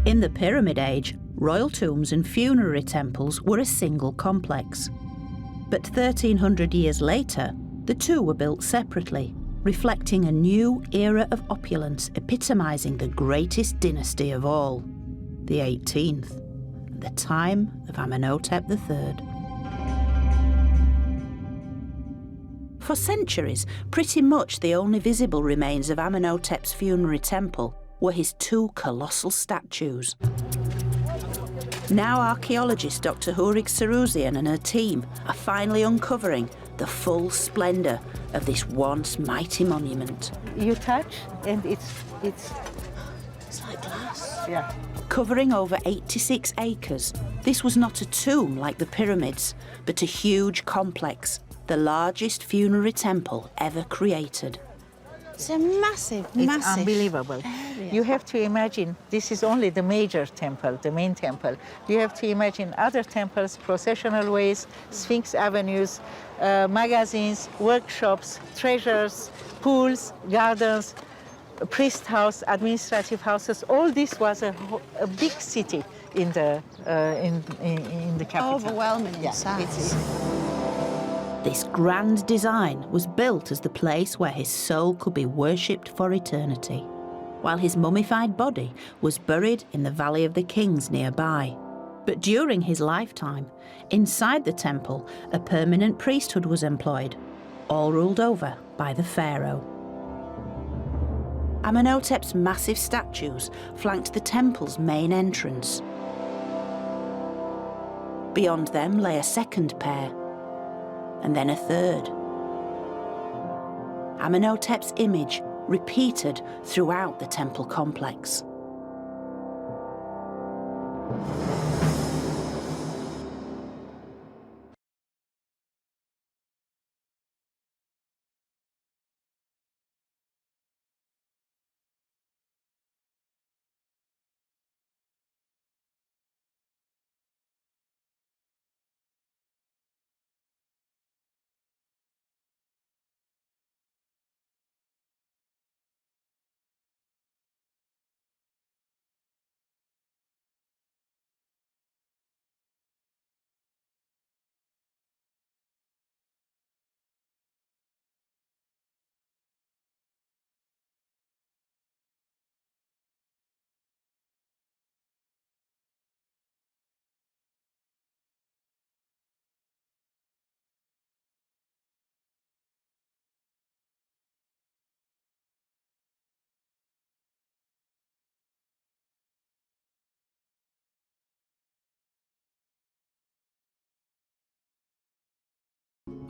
In the Pyramid Age, royal tombs and funerary temples were a single complex. But 1300 years later, the two were built separately, reflecting a new era of opulence epitomising the greatest dynasty of all, the 18th, the time of Amenhotep III. For centuries, pretty much the only visible remains of Amenhotep's funerary temple were his two colossal statues. Now archaeologist Dr. Hourig Sarouzian and her team are finally uncovering the full splendour of this once mighty monument. You touch and it's like glass. Yeah. Covering over 86 acres, this was not a tomb like the pyramids, but a huge complex, the largest funerary temple ever created. It's a massive, It's unbelievable. area. You have to imagine, this is only the major temple, the main temple. You have to imagine other temples, processional ways, Sphinx avenues, magazines, workshops, treasures, pools, gardens, priest house, administrative houses. All this was a big city in the capital. Overwhelming Yeah, size. This grand design was built as the place where his soul could be worshipped for eternity, while his mummified body was buried in the Valley of the Kings nearby. But during his lifetime, inside the temple, a permanent priesthood was employed, all ruled over by the pharaoh. Amenhotep's massive statues flanked the temple's main entrance. Beyond them lay a second pair, and then a third. Amenhotep's image repeated throughout the temple complex.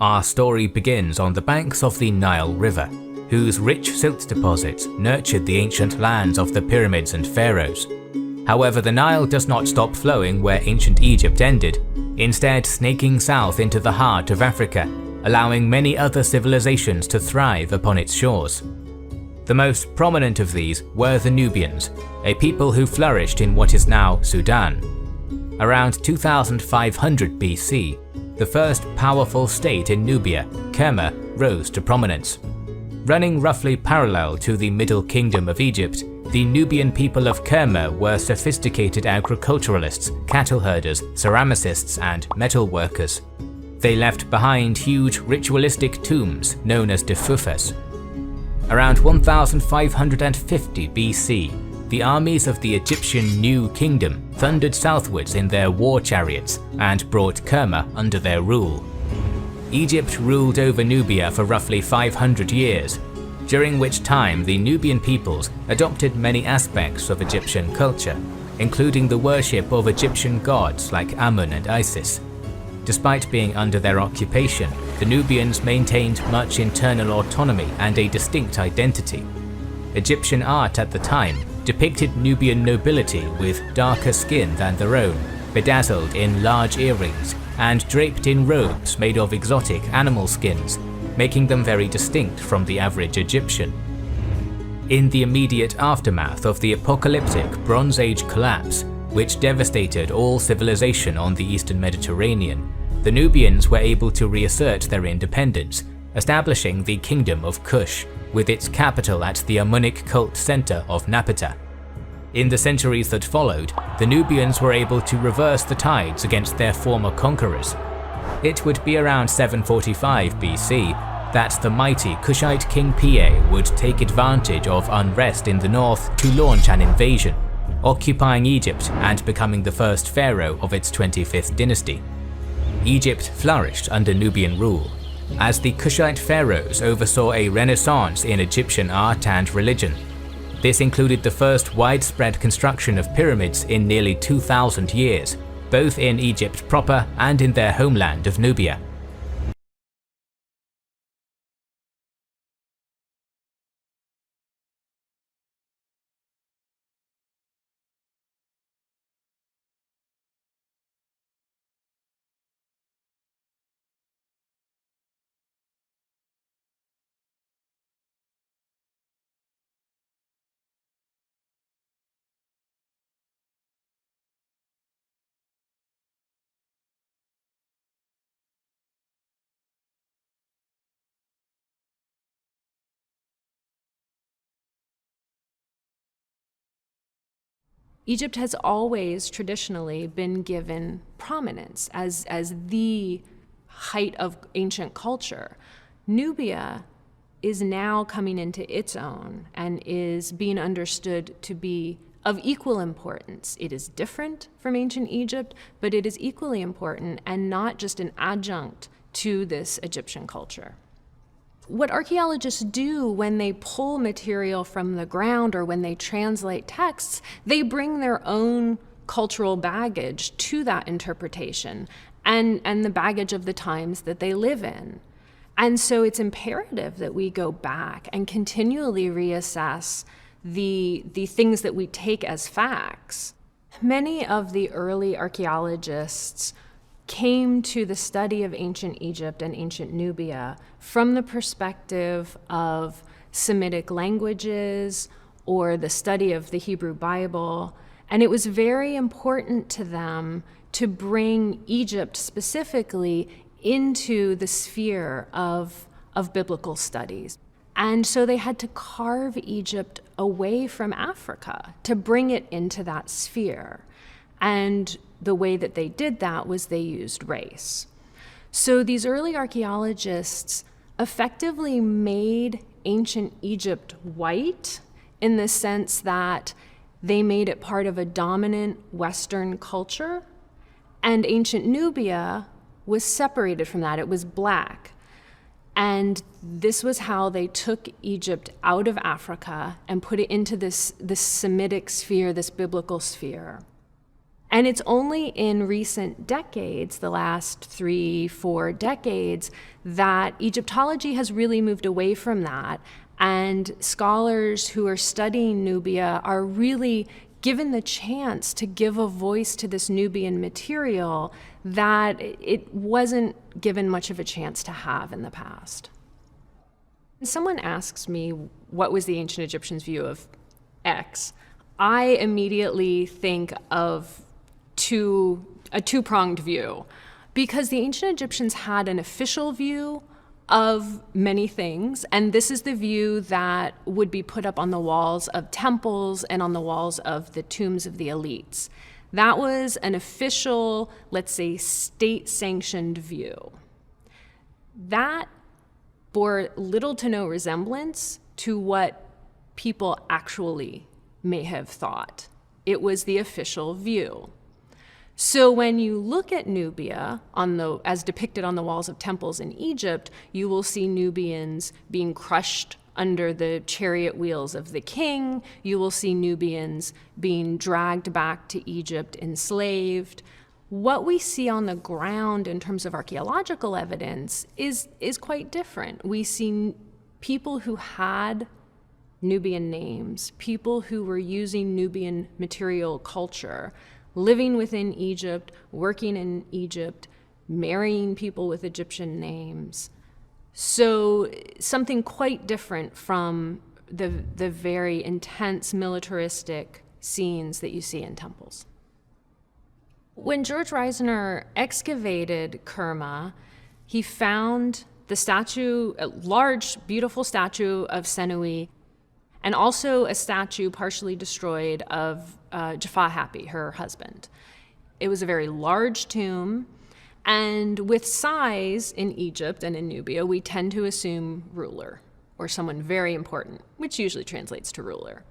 Our story begins on the banks of the Nile River, whose rich silt deposits nurtured the ancient lands of the pyramids and pharaohs. However, the Nile does not stop flowing where ancient Egypt ended, instead snaking south into the heart of Africa, allowing many other civilizations to thrive upon its shores. The most prominent of these were the Nubians, a people who flourished in what is now Sudan. Around 2500 BC, the first powerful state in Nubia, Kerma, rose to prominence. Running roughly parallel to the Middle Kingdom of Egypt, the Nubian people of Kerma were sophisticated agriculturalists, cattle herders, ceramicists, and metal workers. They left behind huge ritualistic tombs known as defufes. Around 1550 BC, the armies of the Egyptian New Kingdom thundered southwards in their war chariots and brought Kerma under their rule. Egypt ruled over Nubia for roughly 500 years, during which time the Nubian peoples adopted many aspects of Egyptian culture, including the worship of Egyptian gods like Amun and Isis. Despite being under their occupation, the Nubians maintained much internal autonomy and a distinct identity. Egyptian art at the time depicted Nubian nobility with darker skin than their own, bedazzled in large earrings, and draped in robes made of exotic animal skins, making them very distinct from the average Egyptian. In the immediate aftermath of the apocalyptic Bronze Age collapse, which devastated all civilization on the Eastern Mediterranean, the Nubians were able to reassert their independence, establishing the Kingdom of Kush, with its capital at the Amunic cult center of Napata. In the centuries that followed, the Nubians were able to reverse the tides against their former conquerors. It would be around 745 BC that the mighty Kushite king Piye would take advantage of unrest in the north to launch an invasion, occupying Egypt and becoming the first pharaoh of its 25th dynasty. Egypt flourished under Nubian rule, as the Kushite pharaohs oversaw a renaissance in Egyptian art and religion. This included the first widespread construction of pyramids in nearly 2,000 years, both in Egypt proper and in their homeland of Nubia. Egypt has always traditionally been given prominence as the height of ancient culture. Nubia is now coming into its own and is being understood to be of equal importance. It is different from ancient Egypt, but it is equally important and not just an adjunct to this Egyptian culture. What archaeologists do when they pull material from the ground or when they translate texts, they bring their own cultural baggage to that interpretation and the baggage of the times that they live in. And so it's imperative that we go back and continually reassess the things that we take as facts. Many of the early archaeologists came to the study of ancient Egypt and ancient Nubia from the perspective of Semitic languages or the study of the Hebrew Bible. And it was very important to them to bring Egypt specifically into the sphere of biblical studies. And so they had to carve Egypt away from Africa to bring it into that sphere. And the way that they did that was they used race. So these early archaeologists effectively made ancient Egypt white in the sense that they made it part of a dominant Western culture, and ancient Nubia was separated from that. It was black. And this was how they took Egypt out of Africa and put it into this Semitic sphere, this biblical sphere. And it's only in recent decades, the last 3-4 decades, that Egyptology has really moved away from that. And scholars who are studying Nubia are really given the chance to give a voice to this Nubian material that it wasn't given much of a chance to have in the past. When someone asks me what was the ancient Egyptians' view of X, I immediately think of a two-pronged view, because the ancient Egyptians had an official view of many things, and this is the view that would be put up on the walls of temples and on the walls of the tombs of the elites. That was an official, let's say, state-sanctioned view. That bore little to no resemblance to what people actually may have thought. It was the official view. So when you look at Nubia as depicted on the walls of temples in Egypt, you will see Nubians being crushed under the chariot wheels of the king. You will see Nubians being dragged back to Egypt enslaved. What we see on the ground in terms of archaeological evidence is quite different. We see people who had Nubian names, people who were using Nubian material culture, living within Egypt, working in Egypt, marrying people with Egyptian names. So something quite different from the very intense militaristic scenes that you see in temples. When George Reisner excavated Kerma, he found the statue, a large, beautiful statue of Senui, and also a statue partially destroyed of Jaffa Hapi, her husband. It was a very large tomb, and with size in Egypt and in Nubia, we tend to assume ruler or someone very important, which usually translates to ruler.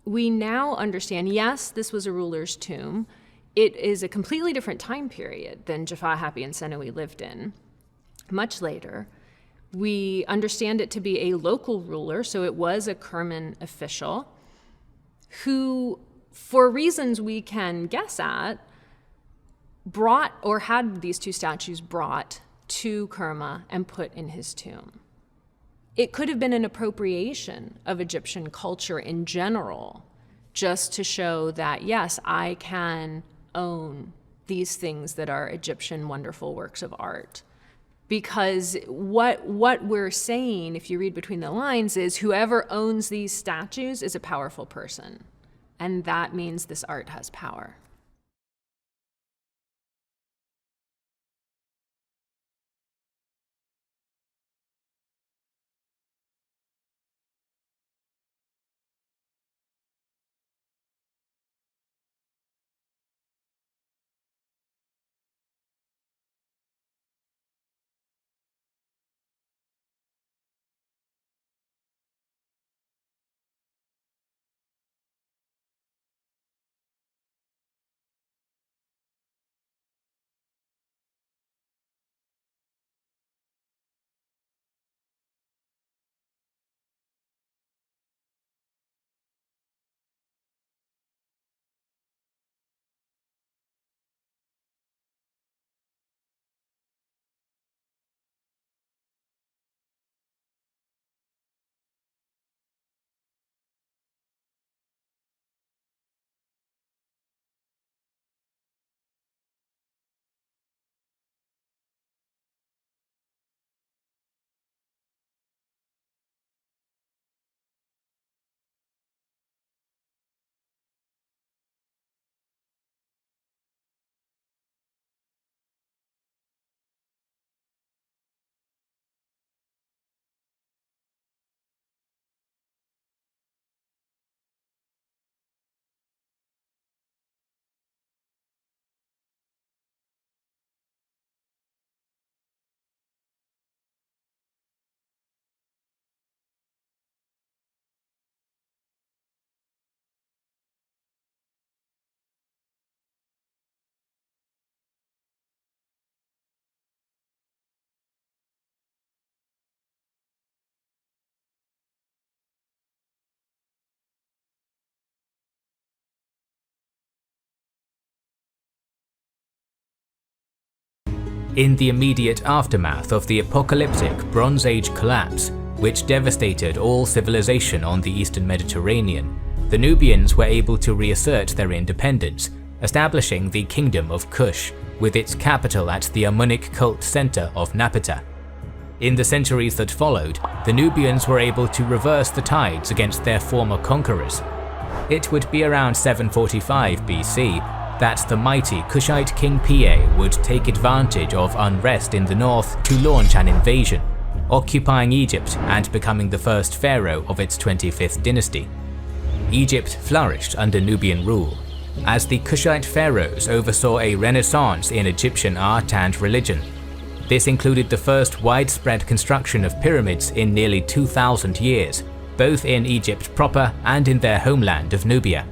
We now understand, yes, this was a ruler's tomb. It is a completely different time period than Jaffa Hapi and Sennawi lived in. Much later, we understand it to be a local ruler, so it was a Kerman official who, for reasons we can guess at, brought or had these two statues brought to Kerma and put in his tomb. It could have been an appropriation of Egyptian culture in general, just to show that, yes, I can own these things that are Egyptian wonderful works of art. Because what we're saying, if you read between the lines, is whoever owns these statues is a powerful person. And that means this art has power. In the immediate aftermath of the apocalyptic Bronze Age collapse, which devastated all civilization on the eastern Mediterranean, the Nubians were able to reassert their independence, establishing the Kingdom of Kush, with its capital at the Amunic cult center of Napata. In the centuries that followed, the Nubians were able to reverse the tides against their former conquerors. It would be around 745 BC that the mighty Kushite king Piye would take advantage of unrest in the north to launch an invasion, occupying Egypt and becoming the first pharaoh of its 25th dynasty. Egypt flourished under Nubian rule, as the Kushite pharaohs oversaw a renaissance in Egyptian art and religion. This included the first widespread construction of pyramids in nearly 2,000 years, both in Egypt proper and in their homeland of Nubia.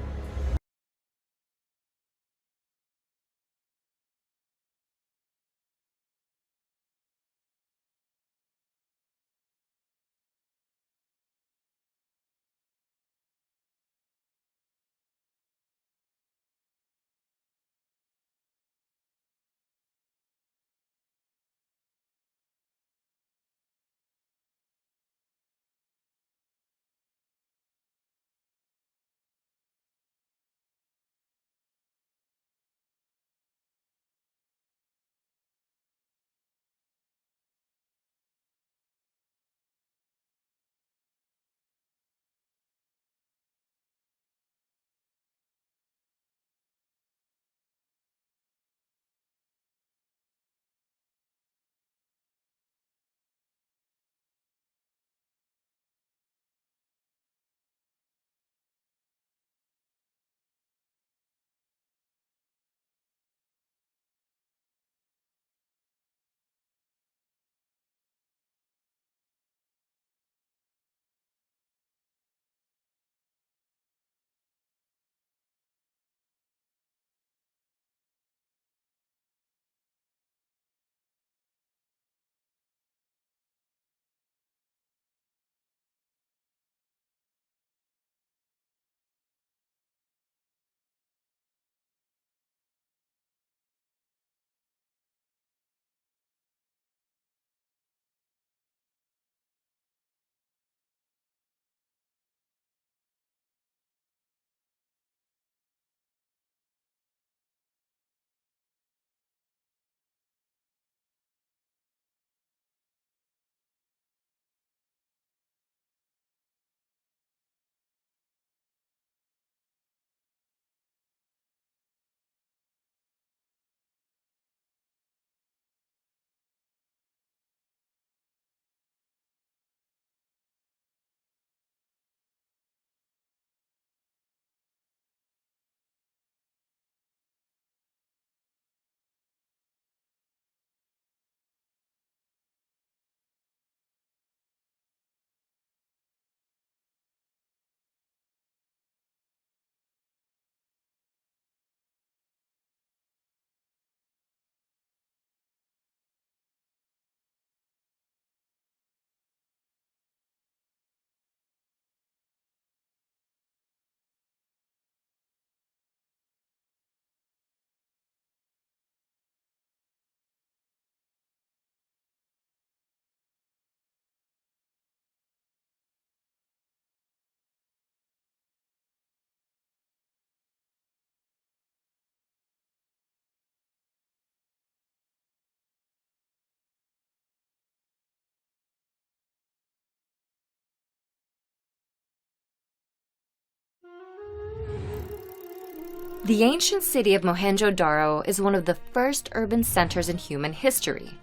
The ancient city of Mohenjo-Daro is one of the first urban centers in human history.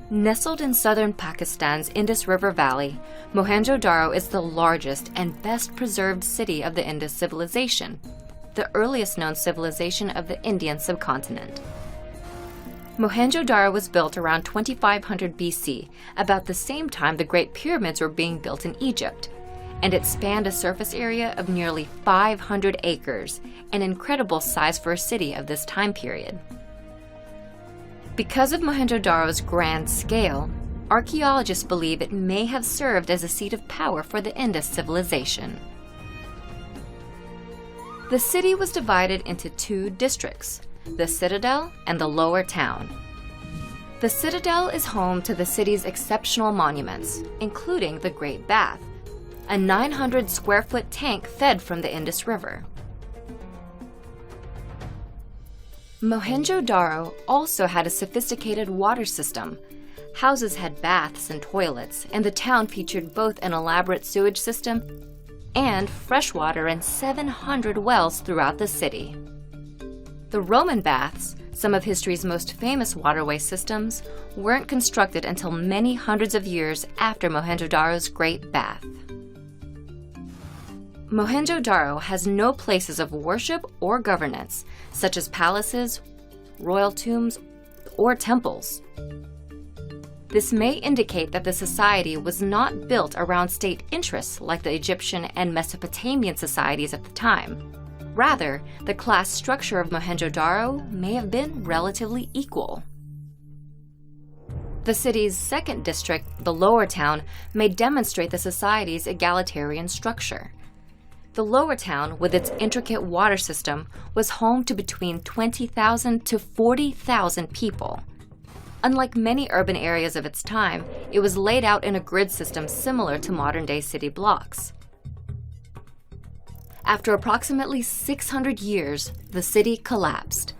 Nestled in southern Pakistan's Indus River Valley, Mohenjo-Daro is the largest and best preserved city of the Indus civilization, the earliest known civilization of the Indian subcontinent. Mohenjo-Daro was built around 2500 BC, about the same time the Great Pyramids were being built in Egypt, and it spanned a surface area of nearly 500 acres, an incredible size for a city of this time period. Because of Mohenjo-Daro's grand scale, archaeologists believe it may have served as a seat of power for the Indus civilization. The city was divided into two districts, the Citadel and the Lower Town. The Citadel is home to the city's exceptional monuments, including the Great Bath, a 900-square-foot tank fed from the Indus River. Mohenjo-Daro also had a sophisticated water system. Houses had baths and toilets, and the town featured both an elaborate sewage system and fresh water in 700 wells throughout the city. The Roman baths, some of history's most famous waterway systems, weren't constructed until many hundreds of years after Mohenjo-Daro's Great Bath. Mohenjo-Daro has no places of worship or governance, such as palaces, royal tombs, or temples. This may indicate that the society was not built around state interests like the Egyptian and Mesopotamian societies at the time. Rather, the class structure of Mohenjo-Daro may have been relatively equal. The city's second district, the Lower Town, may demonstrate the society's egalitarian structure. The Lower Town, with its intricate water system, was home to between 20,000 to 40,000 people. Unlike many urban areas of its time, it was laid out in a grid system similar to modern-day city blocks. After approximately 600 years, the city collapsed.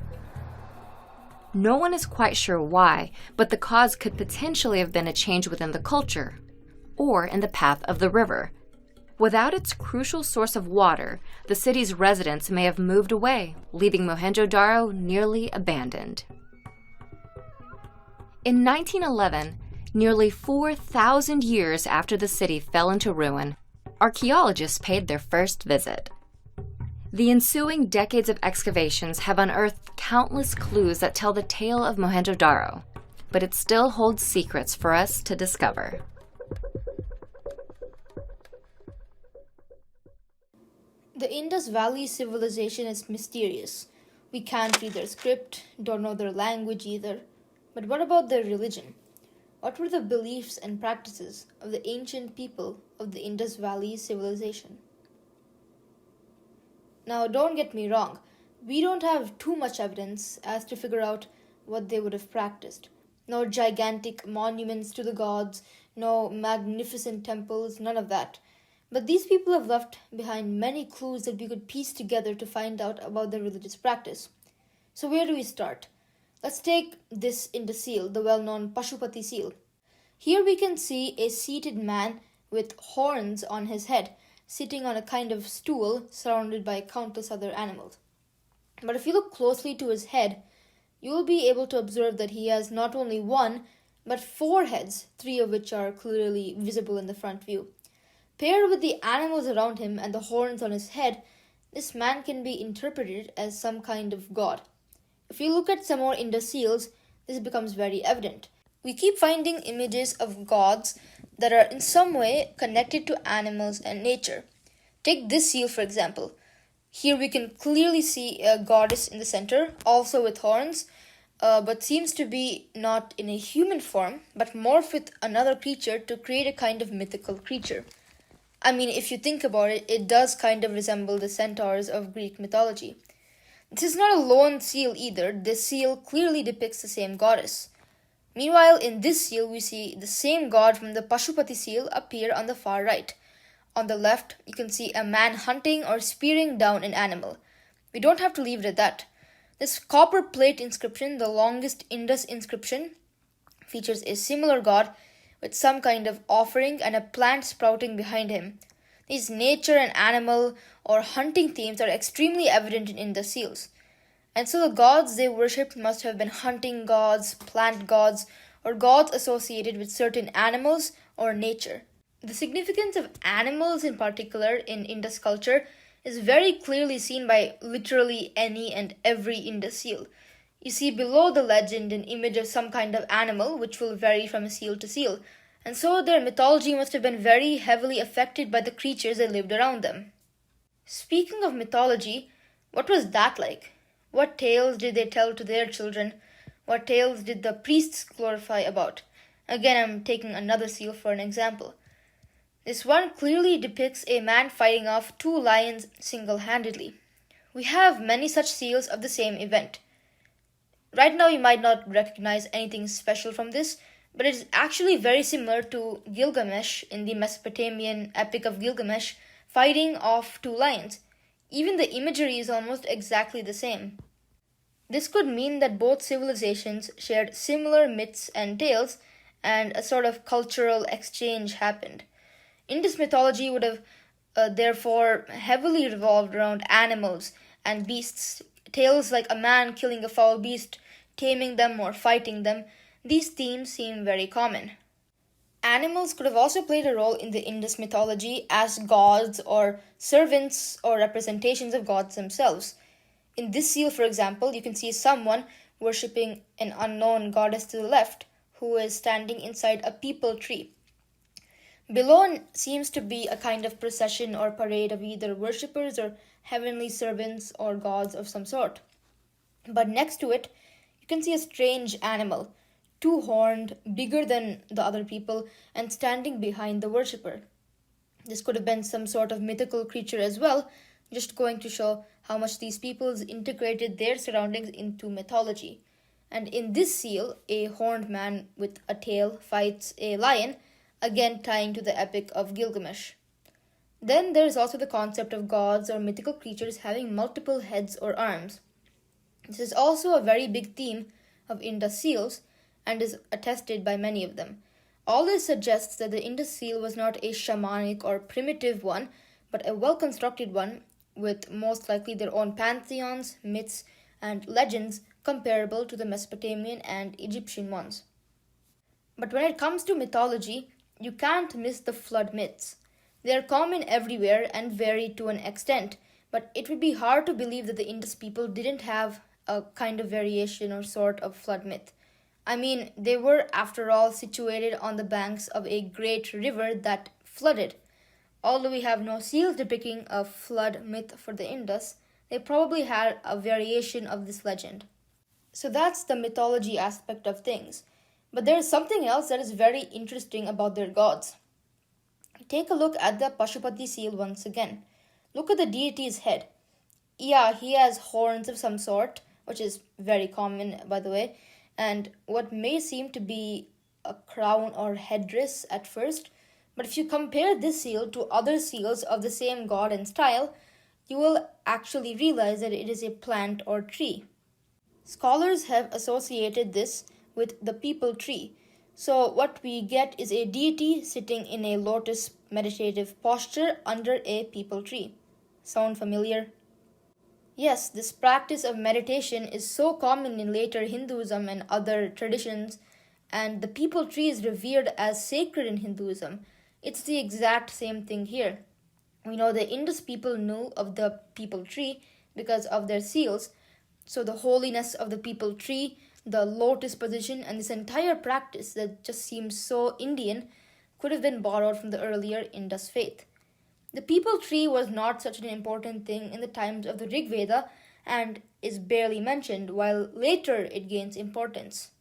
No one is quite sure why, but the cause could potentially have been a change within the culture, or in the path of the river. Without its crucial source of water, the city's residents may have moved away, leaving Mohenjo-Daro nearly abandoned. In 1911, nearly 4,000 years after the city fell into ruin, archaeologists paid their first visit. The ensuing decades of excavations have unearthed countless clues that tell the tale of Mohenjo-Daro, but it still holds secrets for us to discover. The Indus Valley civilization is mysterious. We can't read their script, don't know their language either. But what about their religion? What were the beliefs and practices of the ancient people of the Indus Valley civilization? Now, don't get me wrong. We don't have too much evidence as to figure out what they would have practiced. No gigantic monuments to the gods, no magnificent temples, none of that. But these people have left behind many clues that we could piece together to find out about their religious practice. So where do we start? Let's take this Indus seal, the well-known Pashupati seal. Here we can see a seated man with horns on his head, sitting on a kind of stool surrounded by countless other animals. But if you look closely to his head, you will be able to observe that he has not only one, but 4 heads, 3 of which are clearly visible in the front view. Paired with the animals around him and the horns on his head, this man can be interpreted as some kind of god. If you look at some more Indus seals, this becomes very evident. We keep finding images of gods that are in some way connected to animals and nature. Take this seal, for example. Here we can clearly see a goddess in the center, also with horns, but seems to be not in a human form, but morphed with another creature to create a kind of mythical creature. I mean, if you think about it, it does kind of resemble the centaurs of Greek mythology. This is not a lone seal either. This seal clearly depicts the same goddess. Meanwhile, in this seal, we see the same god from the Pashupati seal appear on the far right. On the left, you can see a man hunting or spearing down an animal. We don't have to leave it at that. This copper plate inscription, the longest Indus inscription, features a similar god with some kind of offering and a plant sprouting behind him. These nature and animal or hunting themes are extremely evident in Indus seals. And so the gods they worshipped must have been hunting gods, plant gods, or gods associated with certain animals or nature. The significance of animals in particular in Indus culture is very clearly seen by literally any and every Indus seal. You see below the legend an image of some kind of animal which will vary from seal to seal, and so their mythology must have been very heavily affected by the creatures that lived around them. Speaking of mythology, what was that like? What tales did they tell to their children? What tales did the priests glorify about? Again, I'm taking another seal for an example. This one clearly depicts a man fighting off two lions single-handedly. We have many such seals of the same event. Right now you might not recognize anything special from this, but it is actually very similar to Gilgamesh in the Mesopotamian Epic of Gilgamesh fighting off two lions. Even the imagery is almost exactly the same. This could mean that both civilizations shared similar myths and tales, and a sort of cultural exchange happened. Indus mythology would have therefore heavily revolved around animals and beasts. Tales like a man killing a foul beast, taming them, or fighting them, these themes seem very common. Animals could have also played a role in the Indus mythology as gods or servants or representations of gods themselves. In this seal, for example, you can see someone worshipping an unknown goddess to the left who is standing inside a peepal tree. Below seems to be a kind of procession or parade of either worshippers or heavenly servants or gods of some sort. But next to it, you can see a strange animal, two-horned, bigger than the other people, and standing behind the worshipper. This could have been some sort of mythical creature as well, just going to show how much these peoples integrated their surroundings into mythology. And in this seal, a horned man with a tail fights a lion, again tying to the Epic of Gilgamesh. Then there is also the concept of gods or mythical creatures having multiple heads or arms. This is also a very big theme of Indus seals and is attested by many of them. All this suggests that the Indus seal was not a shamanic or primitive one, but a well-constructed one with most likely their own pantheons, myths, and legends comparable to the Mesopotamian and Egyptian ones. But when it comes to mythology, you can't miss the flood myths. They are common everywhere and vary to an extent, but it would be hard to believe that the Indus people didn't have a kind of variation or sort of flood myth. I mean, they were, after all, situated on the banks of a great river that flooded. Although we have no seals depicting a flood myth for the Indus, they probably had a variation of this legend. So that's the mythology aspect of things. But there is something else that is very interesting about their gods. Take a look at the Pashupati seal once again. Look at the deity's head. Yeah, he has horns of some sort, which is very common, by the way, and what may seem to be a crown or headdress at first. But if you compare this seal to other seals of the same god and style, you will actually realize that it is a plant or tree. Scholars have associated this with the peepal tree. So what we get is a deity sitting in a lotus meditative posture under a peepal tree. Sound familiar? Yes, this practice of meditation is so common in later Hinduism and other traditions, and the peepal tree is revered as sacred in Hinduism. It's the exact same thing here. We know the Indus people knew of the peepal tree because of their seals, so the holiness of the peepal tree, the lotus position, and this entire practice that just seems so Indian could have been borrowed from the earlier Indus faith. The peepal tree was not such an important thing in the times of the Rig Veda and is barely mentioned, while later it gains importance.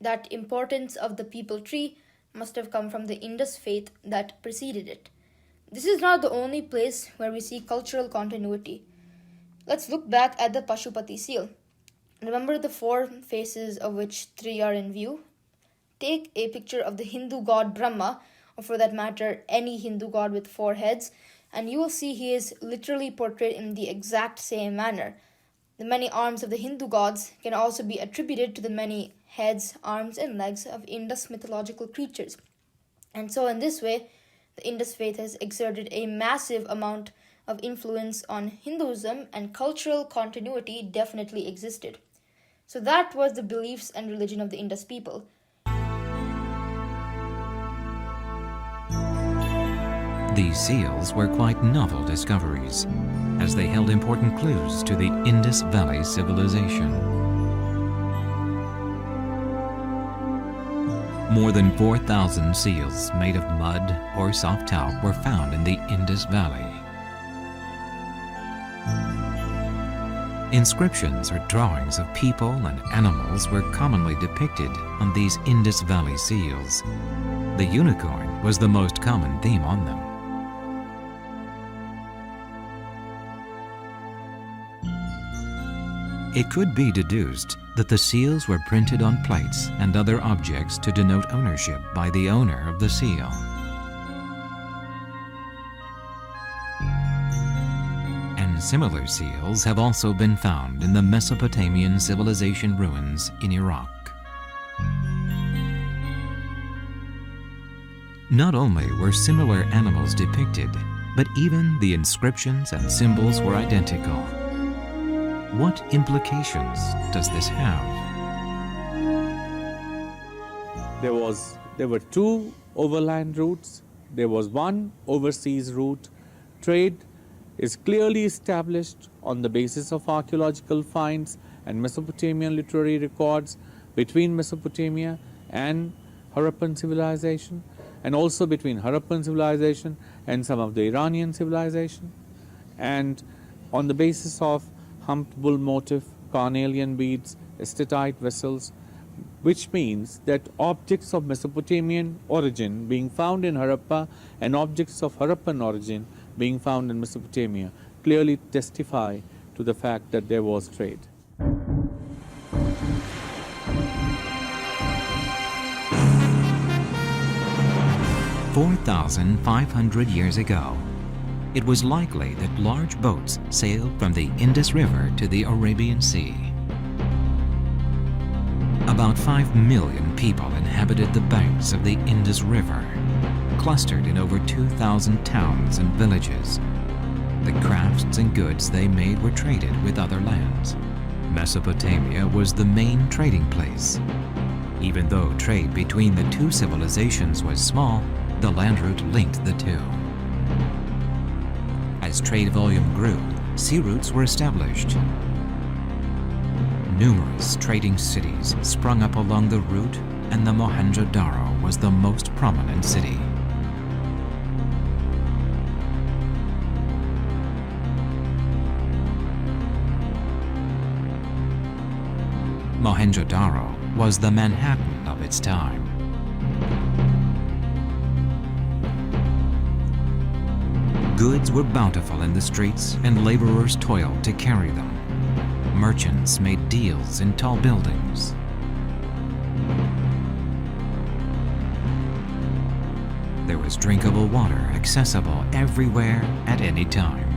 That importance of the peepal tree must have come from the Indus faith that preceded it. This is not the only place where we see cultural continuity. Let's look back at the Pashupati seal. Remember the four faces of which three are in view? Take a picture of the Hindu god Brahma, or for that matter, any Hindu god with four heads, and you will see he is literally portrayed in the exact same manner. The many arms of the Hindu gods can also be attributed to the many heads, arms, and legs of Indus mythological creatures. And so in this way, the Indus faith has exerted a massive amount of influence on Hinduism and cultural continuity definitely existed. So that was the beliefs and religion of the Indus people. These seals were quite novel discoveries, as they held important clues to the Indus Valley civilization. More than 4,000 seals made of mud or soft talc were found in the Indus Valley. Inscriptions or drawings of people and animals were commonly depicted on these Indus Valley seals. The unicorn was the most common theme on them. It could be deduced that the seals were printed on plates and other objects to denote ownership by the owner of the seal. And similar seals have also been found in the Mesopotamian civilization ruins in Iraq. Not only were similar animals depicted, but even the inscriptions and symbols were identical. What implications does this have? There were two overland routes. There was one overseas route. Trade is clearly established on the basis of archaeological finds and Mesopotamian literary records between Mesopotamia and Harappan civilization, and also between Harappan civilization and some of the Iranian civilization, and on the basis of humped bull motif, carnelian beads, estetite vessels, which means that objects of Mesopotamian origin being found in Harappa and objects of Harappan origin being found in Mesopotamia clearly testify to the fact that there was trade. "4,500 years ago, it was likely that large boats sailed from the Indus River to the Arabian Sea. About 5 million people inhabited the banks of the Indus River, clustered in over 2,000 towns and villages. The crafts and goods they made were traded with other lands. Mesopotamia was the main trading place. Even though trade between the two civilizations was small, the land route linked the two. As trade volume grew, sea routes were established. Numerous trading cities sprung up along the route, and the Mohenjo-Daro was the most prominent city. Mohenjo-Daro was the Manhattan of its time. Goods were bountiful in the streets, and laborers toiled to carry them. Merchants made deals in tall buildings. There was drinkable water accessible everywhere at any time.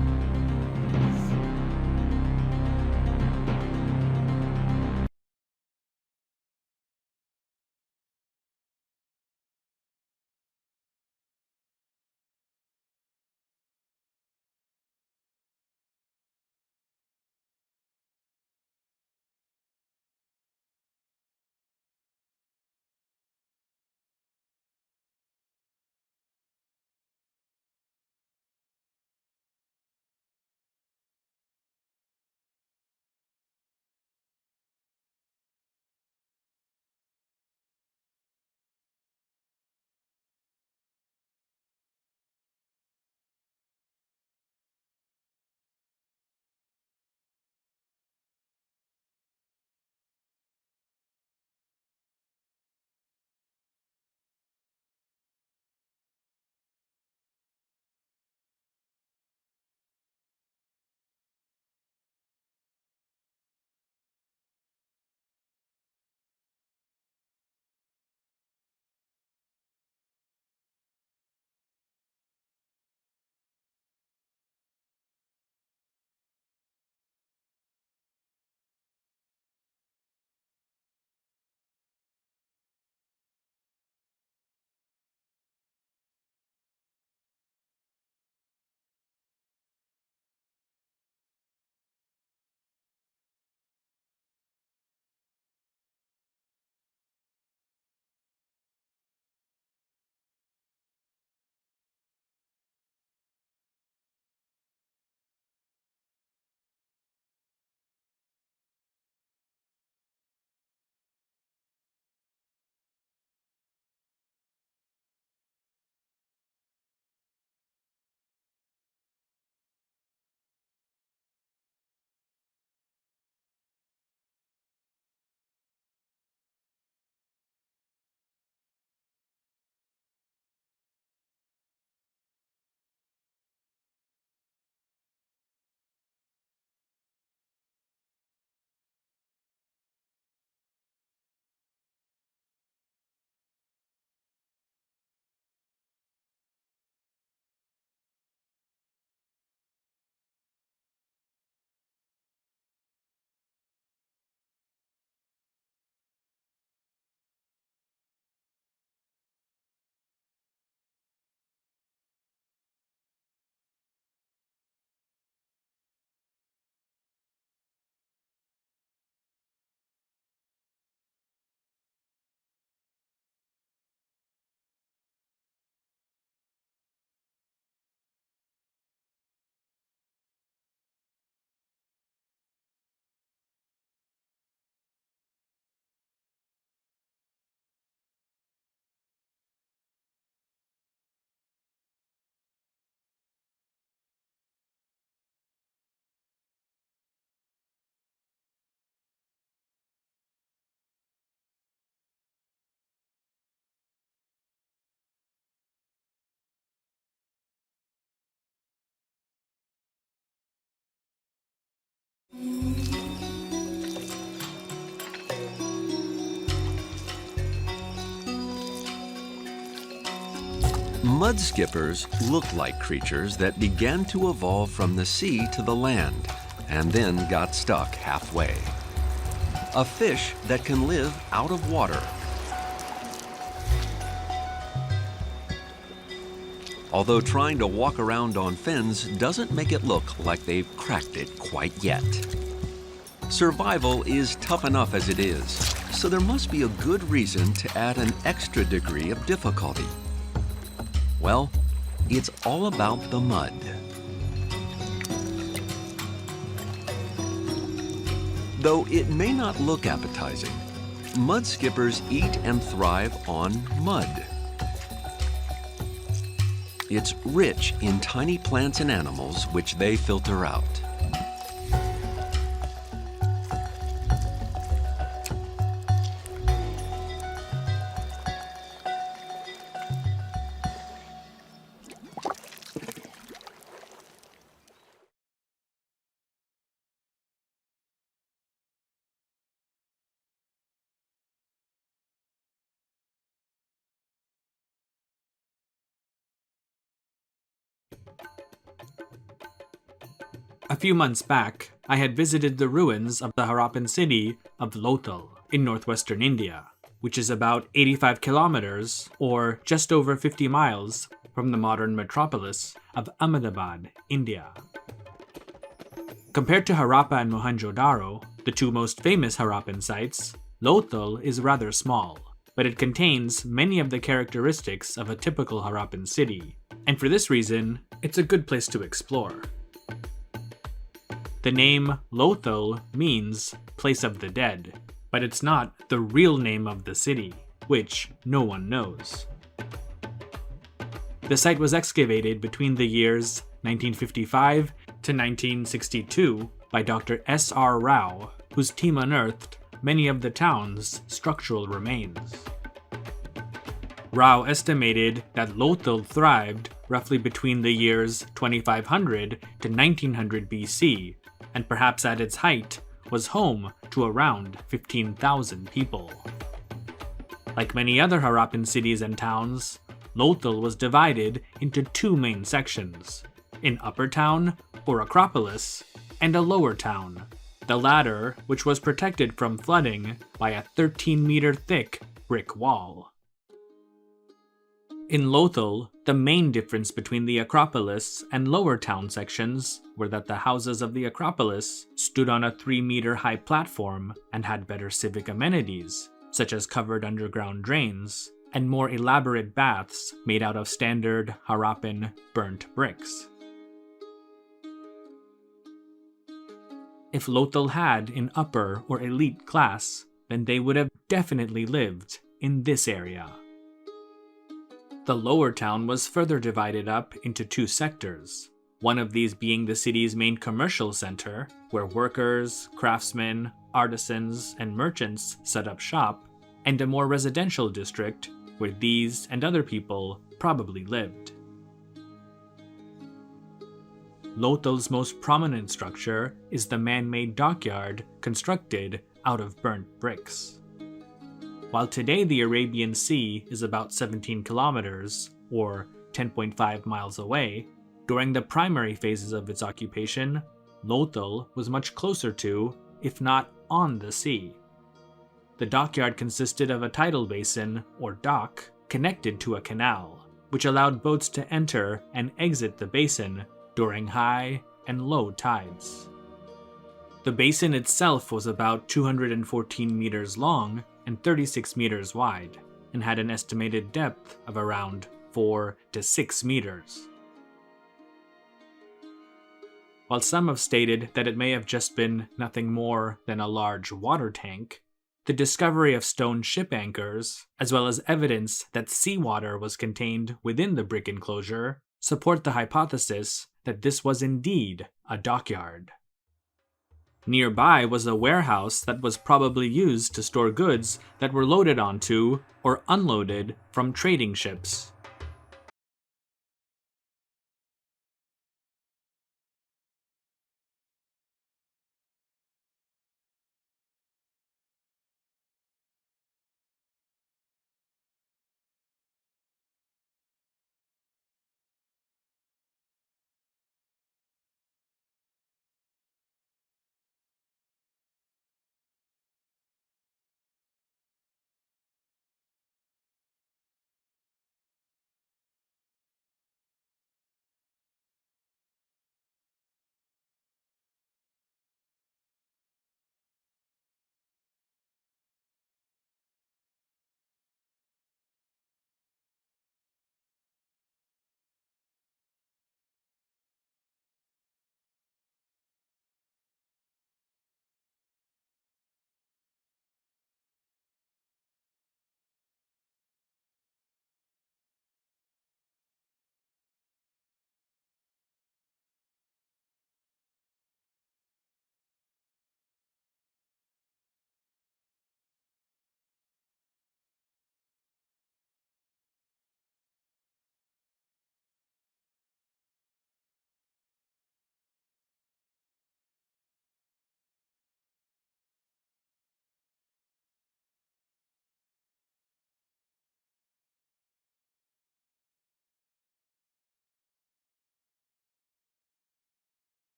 Mud skippers look like creatures that began to evolve from the sea to the land and then got stuck halfway. A fish that can live out of water. Although trying to walk around on fins doesn't make it look like they've cracked it quite yet. Survival is tough enough as it is, so there must be a good reason to add an extra degree of difficulty. Well, it's all about the mud. Though it may not look appetizing, mud skippers eat and thrive on mud. It's rich in tiny plants and animals which they filter out. A few months back, I had visited the ruins of the Harappan city of Lothal in northwestern India, which is about 85 kilometers, or just over 50 miles, from the modern metropolis of Ahmedabad, India. Compared to Harappa and Mohenjo-daro, the two most famous Harappan sites, Lothal is rather small, but it contains many of the characteristics of a typical Harappan city, and for this reason, it's a good place to explore. The name Lothal means place of the dead, but it's not the real name of the city, which no one knows. The site was excavated between the years 1955 to 1962 by Dr. S.R. Rao, whose team unearthed many of the town's structural remains. Rao estimated that Lothal thrived roughly between the years 2500 to 1900 BC, and perhaps at its height was home to around 15,000 people. Like many other Harappan cities and towns, Lothal was divided into two main sections, an upper town, or Acropolis, and a lower town, the latter which was protected from flooding by a 13-meter thick brick wall. In Lothal, the main difference between the Acropolis and lower town sections were that the houses of the Acropolis stood on a 3-meter high platform and had better civic amenities, such as covered underground drains, and more elaborate baths made out of standard Harappan burnt bricks. If Lothal had an upper or elite class, then they would have definitely lived in this area. The lower town was further divided up into two sectors, one of these being the city's main commercial center, where workers, craftsmen, artisans, and merchants set up shop, and a more residential district where these and other people probably lived. Lothal's most prominent structure is the man-made dockyard constructed out of burnt bricks. While today the Arabian Sea is about 17 kilometers, or 10.5 miles away, during the primary phases of its occupation, Lothal was much closer to, if not on the sea. The dockyard consisted of a tidal basin, or dock, connected to a canal, which allowed boats to enter and exit the basin during high and low tides. The basin itself was about 214 meters long and 36 meters wide, and had an estimated depth of around 4 to 6 meters. While some have stated that it may have just been nothing more than a large water tank, the discovery of stone ship anchors, as well as evidence that seawater was contained within the brick enclosure, support the hypothesis that this was indeed a dockyard. Nearby was a warehouse that was probably used to store goods that were loaded onto or unloaded from trading ships.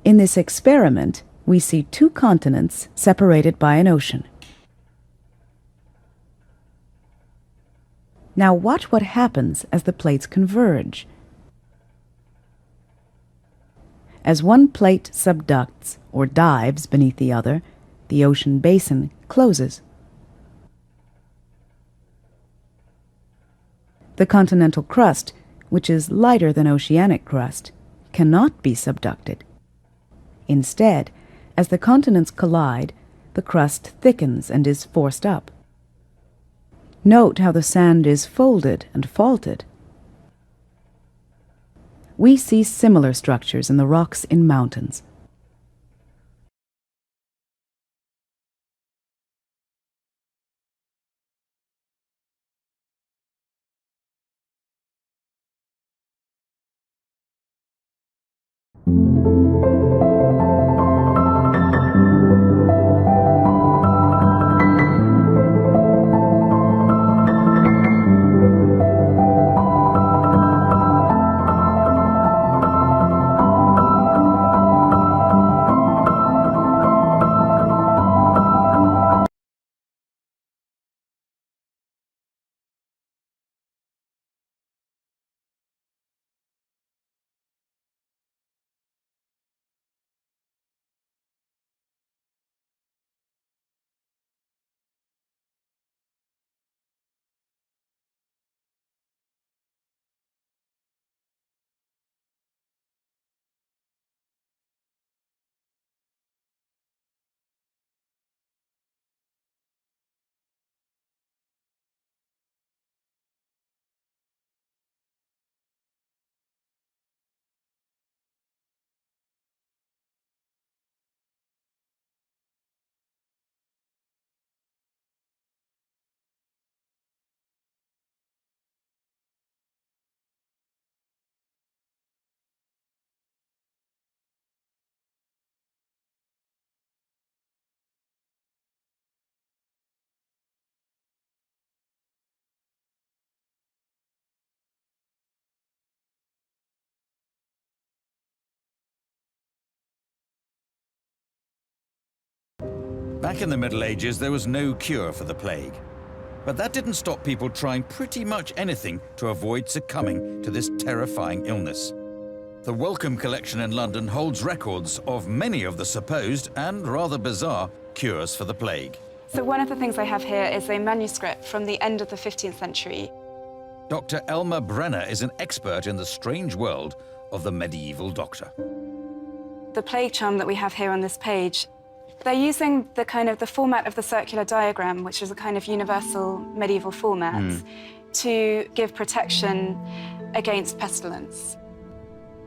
In this experiment, we see two continents separated by an ocean. Now watch what happens as the plates converge. As one plate subducts or dives beneath the other, the ocean basin closes. The continental crust, which is lighter than oceanic crust, cannot be subducted. Instead, as the continents collide, the crust thickens and is forced up. Note how the sand is folded and faulted. We see similar structures in the rocks in mountains. Back in the Middle Ages, there was no cure for the plague. But that didn't stop people trying pretty much anything to avoid succumbing to this terrifying illness. The Wellcome Collection in London holds records of many of the supposed and rather bizarre cures for the plague. So one of the things I have here is a manuscript from the end of the 15th century. Dr. Elmer Brenner is an expert in the strange world of the medieval doctor. The plague charm that we have here on this page, they're using the format of the circular diagram, which is a kind of universal medieval format, to give protection against pestilence.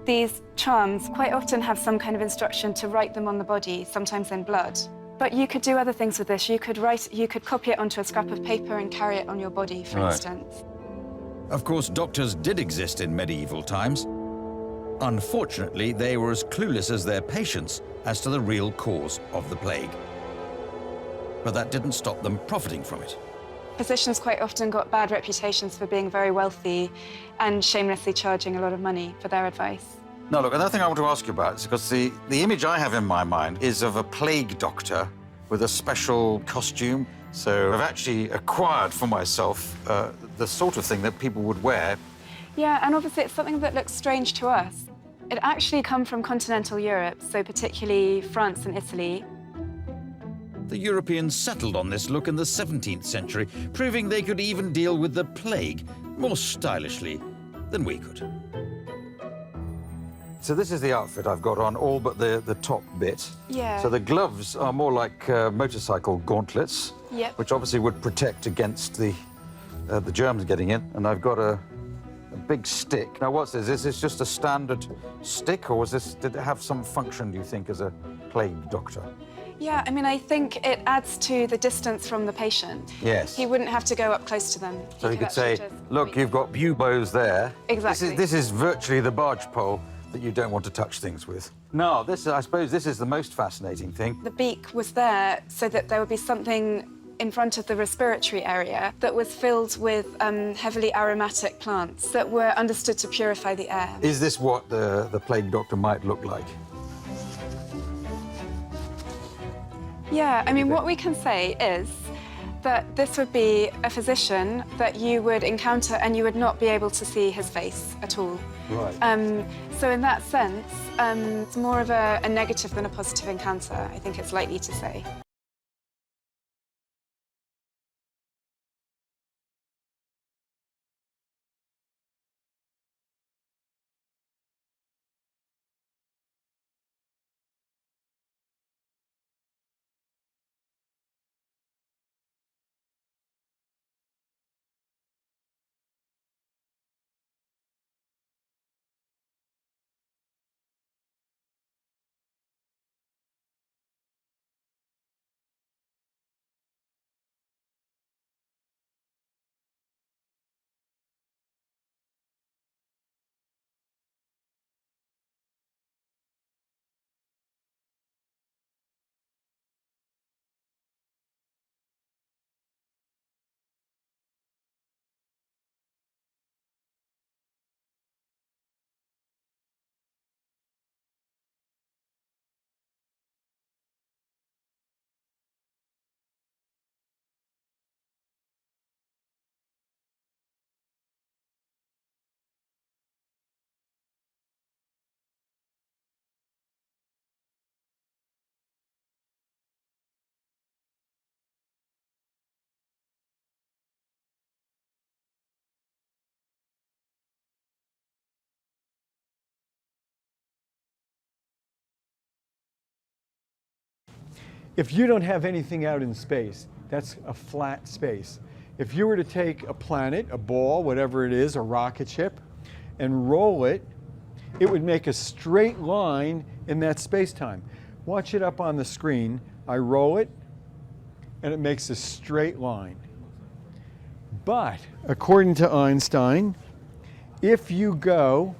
These charms quite often have some kind of instruction to write them on the body, sometimes in blood. But you could do other things with this. You could copy it onto a scrap of paper and carry it on your body, for instance. Of course, doctors did exist in medieval times. Unfortunately, they were as clueless as their patients as to the real cause of the plague. But that didn't stop them profiting from it. Physicians quite often got bad reputations for being very wealthy and shamelessly charging a lot of money for their advice. Now, look, another thing I want to ask you about is because the image I have in my mind is of a plague doctor with a special costume. So I've actually acquired for myself the sort of thing that people would wear. Yeah, and obviously it's something that looks strange to us. It actually come from continental Europe, so particularly France and Italy. The Europeans settled on this look in the 17th century, proving they could even deal with the plague more stylishly than we could. So this is the outfit I've got on, all but the top bit. Yeah. So the gloves are more like motorcycle gauntlets, which obviously would protect against the germs getting in. And I've got a big stick. Now, what's this? Is this just a standard stick, or did it have some function, do you think, as a plague doctor? Yeah, I mean, I think it adds to the distance from the patient. Yes. He wouldn't have to go up close to them. So he could say, look, you've got buboes there. Exactly. This is virtually the barge pole that you don't want to touch things with. Now, I suppose this is the most fascinating thing. The beak was there so that there would be something in front of the respiratory area that was filled with heavily aromatic plants that were understood to purify the air. Is this what the plague doctor might look like? Yeah, I mean, what we can say is that this would be a physician that you would encounter and you would not be able to see his face at all. Right. So in that sense, it's more of a negative than a positive encounter, I think it's likely to say. If you don't have anything out in space, that's a flat space. If you were to take a planet, a ball, whatever it is, a rocket ship, and roll it, it would make a straight line in that space-time. Watch it up on the screen. I roll it, and it makes a straight line. But according to Einstein, if you go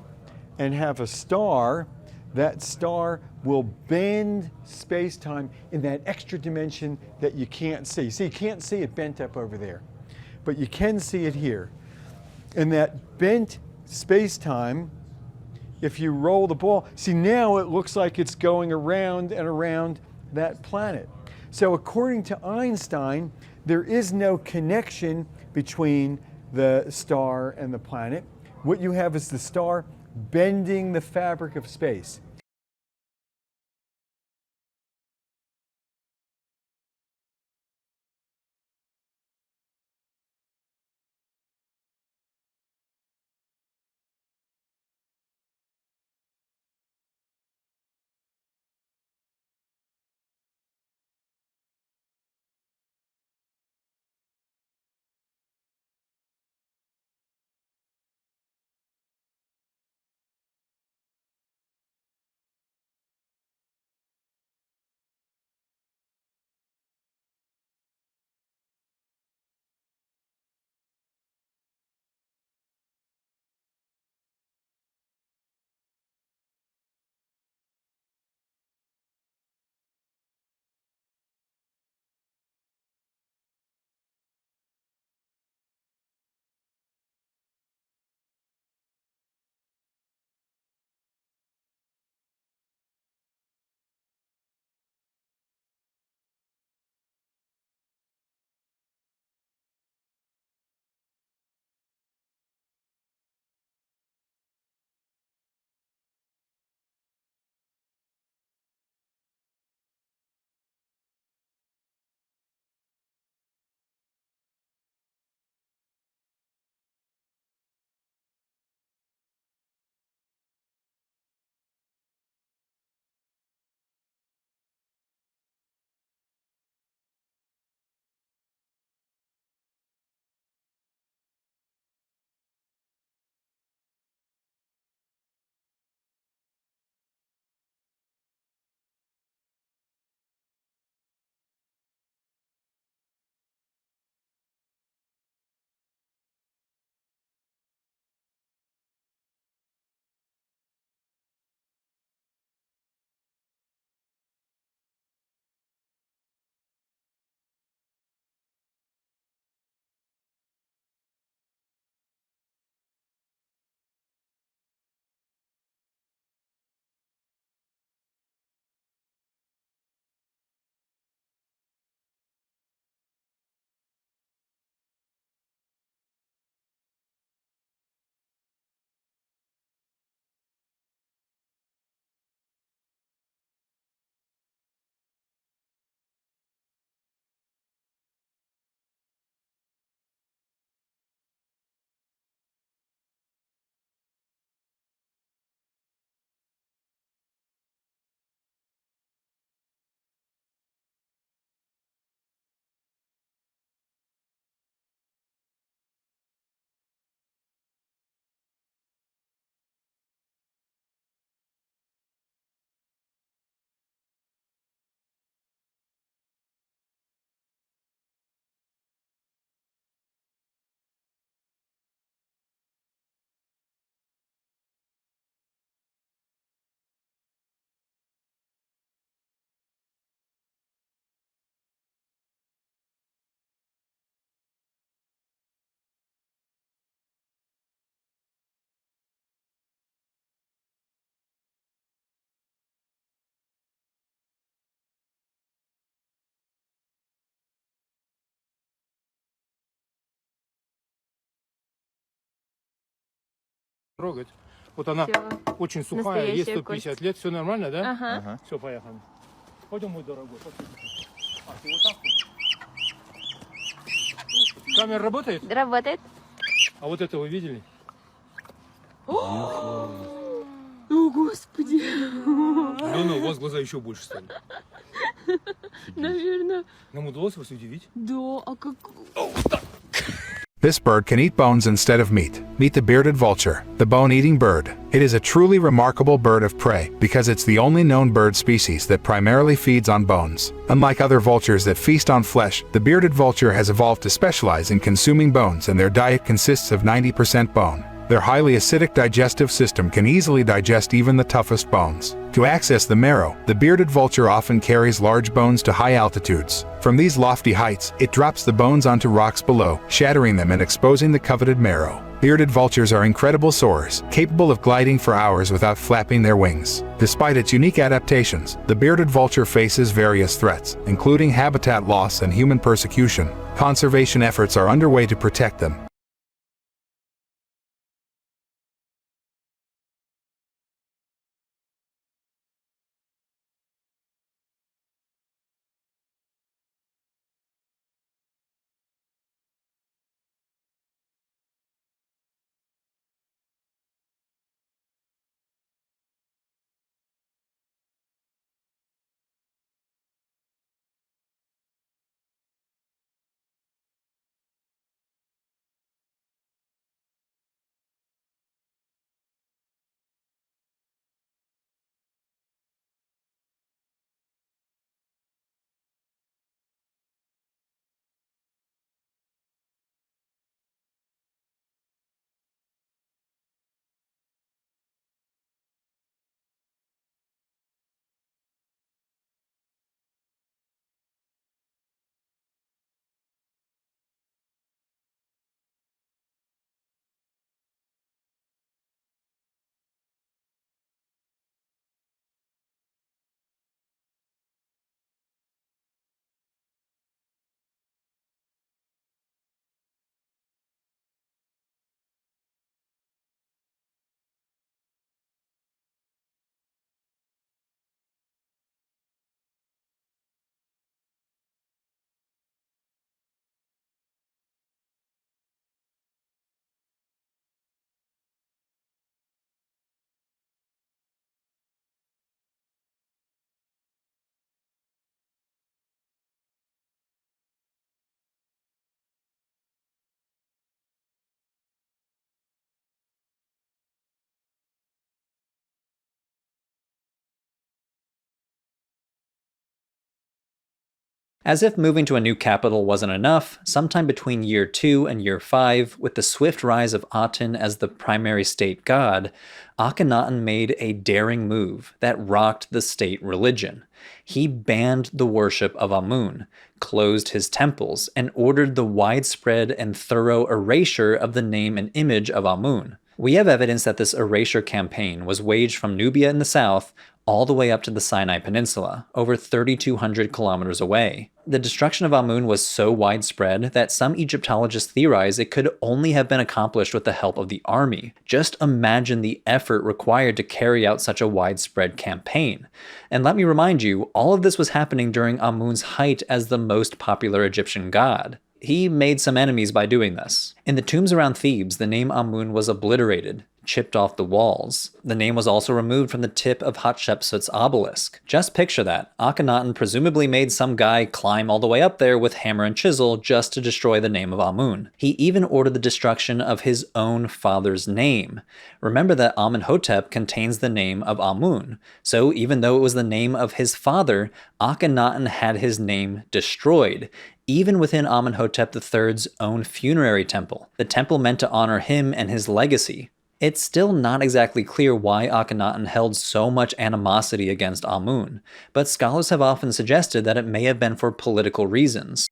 and have a star, that star will bend space-time in that extra dimension that you can't see. See, you can't see it bent up over there, but you can see it here. And that bent space-time, if you roll the ball, see now it looks like it's going around and around that planet. So according to Einstein, there is no connection between the star and the planet. What you have is the star bending the fabric of space. Трогать. Вот она очень сухая, ей 150 лет, все нормально, да? Ага. Все, поехали. Пойдем, мой дорогой. А, ты вот так вот. Камера работает? Работает. А вот это вы видели? О, Господи. Ну, у вас глаза еще больше стали. Наверное. Нам удалось вас удивить? Да, а как... This bird can eat bones instead of meat. Meet the bearded vulture, the bone-eating bird. It is a truly remarkable bird of prey because it's the only known bird species that primarily feeds on bones. Unlike other vultures that feast on flesh, the bearded vulture has evolved to specialize in consuming bones, and their diet consists of 90% bone. Their highly acidic digestive system can easily digest even the toughest bones. To access the marrow, the bearded vulture often carries large bones to high altitudes. From these lofty heights, it drops the bones onto rocks below, shattering them and exposing the coveted marrow. Bearded vultures are incredible soarers, capable of gliding for hours without flapping their wings. Despite its unique adaptations, the bearded vulture faces various threats, including habitat loss and human persecution. Conservation efforts are underway to protect them. As if moving to a new capital wasn't enough, sometime between year 2 and year 5, with the swift rise of Aten as the primary state god, Akhenaten made a daring move that rocked the state religion. He banned the worship of Amun, closed his temples, and ordered the widespread and thorough erasure of the name and image of Amun. We have evidence that this erasure campaign was waged from Nubia in the south all the way up to the Sinai Peninsula, over 3,200 kilometers away. The destruction of Amun was so widespread that some Egyptologists theorize it could only have been accomplished with the help of the army. Just imagine the effort required to carry out such a widespread campaign. And let me remind you, all of this was happening during Amun's height as the most popular Egyptian god. He made some enemies by doing this. In the tombs around Thebes, the name Amun was obliterated, chipped off the walls. The name was also removed from the tip of Hatshepsut's obelisk. Just picture that. Akhenaten presumably made some guy climb all the way up there with hammer and chisel just to destroy the name of Amun. He even ordered the destruction of his own father's name. Remember that Amenhotep contains the name of Amun, so even though it was the name of his father, Akhenaten had his name destroyed, even within Amenhotep III's own funerary temple, the temple meant to honor him and his legacy. It's still not exactly clear why Akhenaten held so much animosity against Amun, but scholars have often suggested that it may have been for political reasons.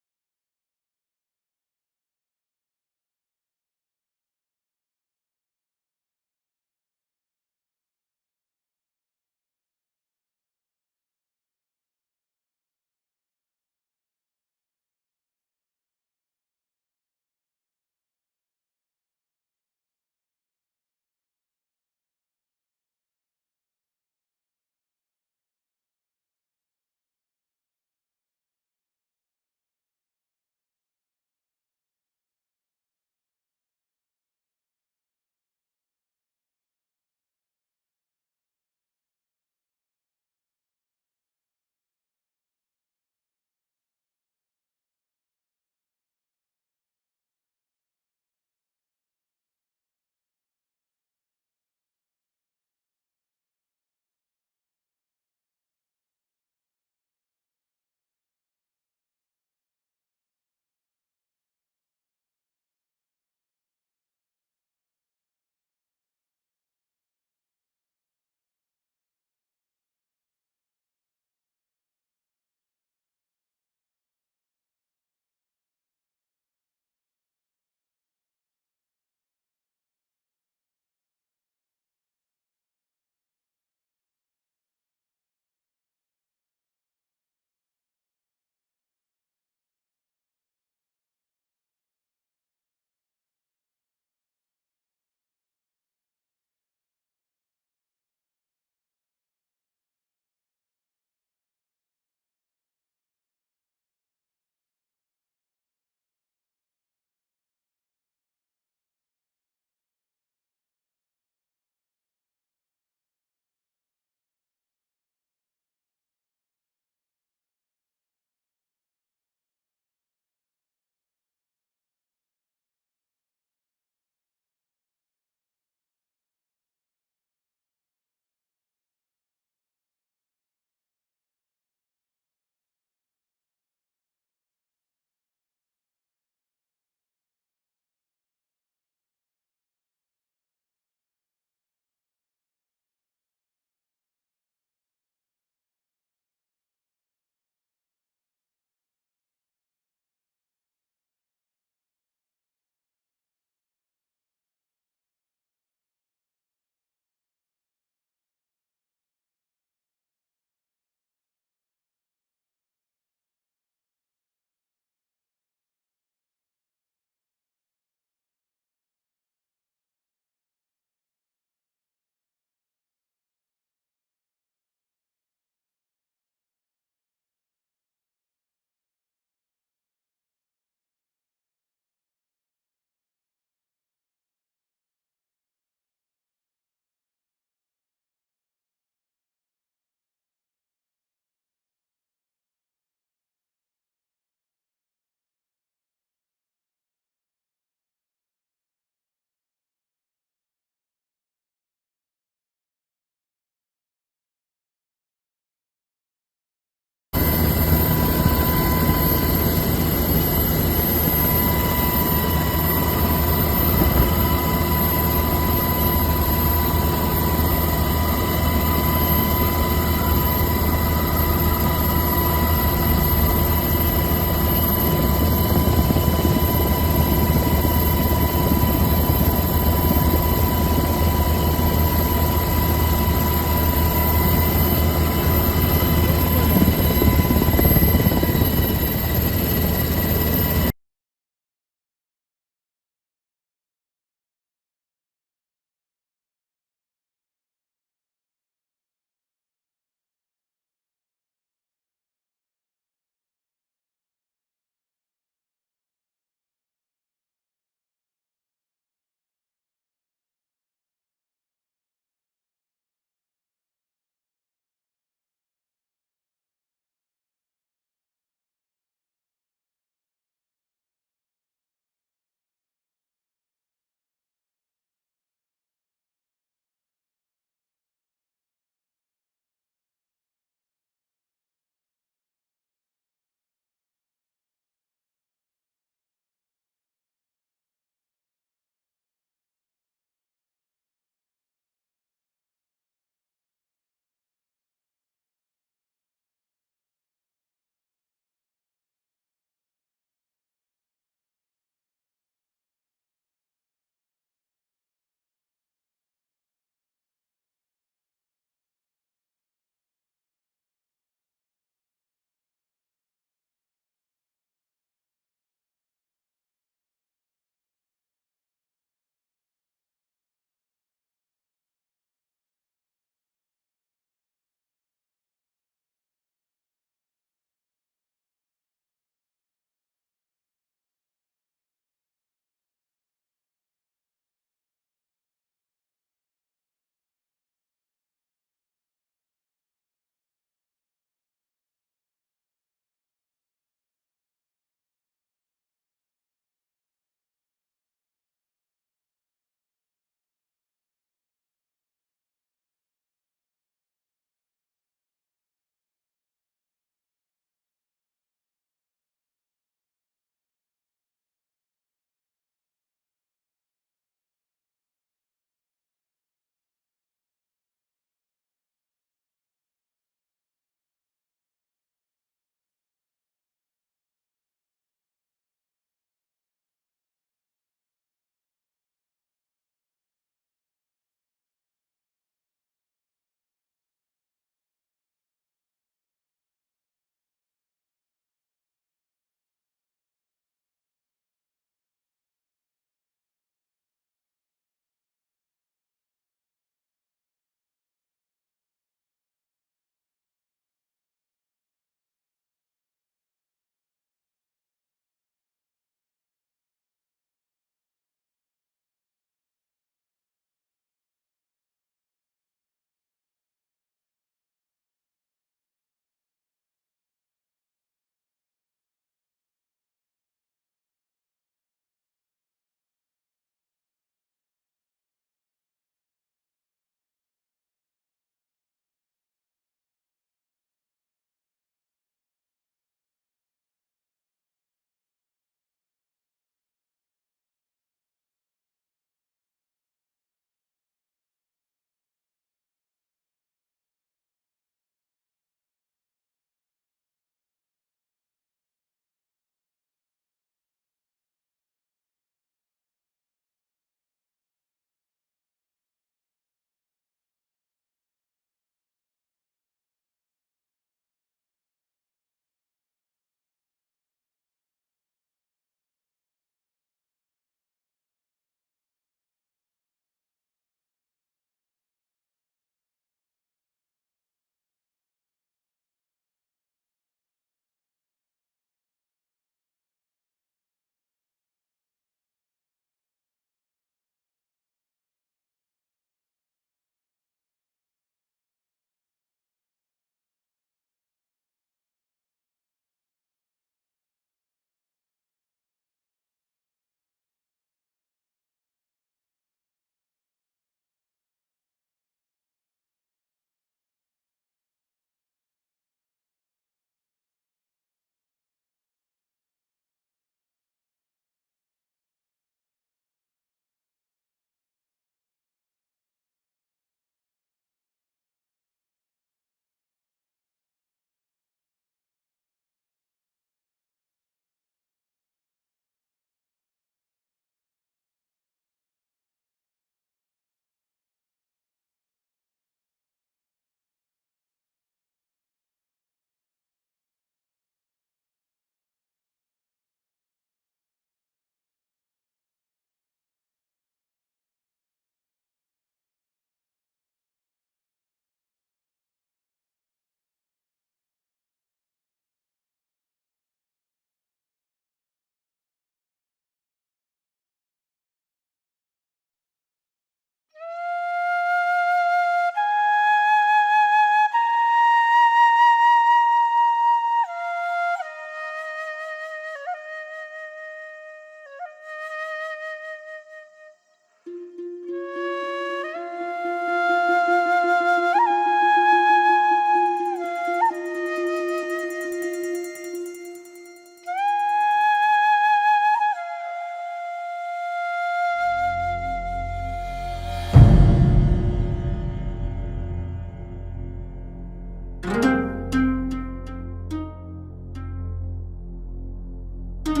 So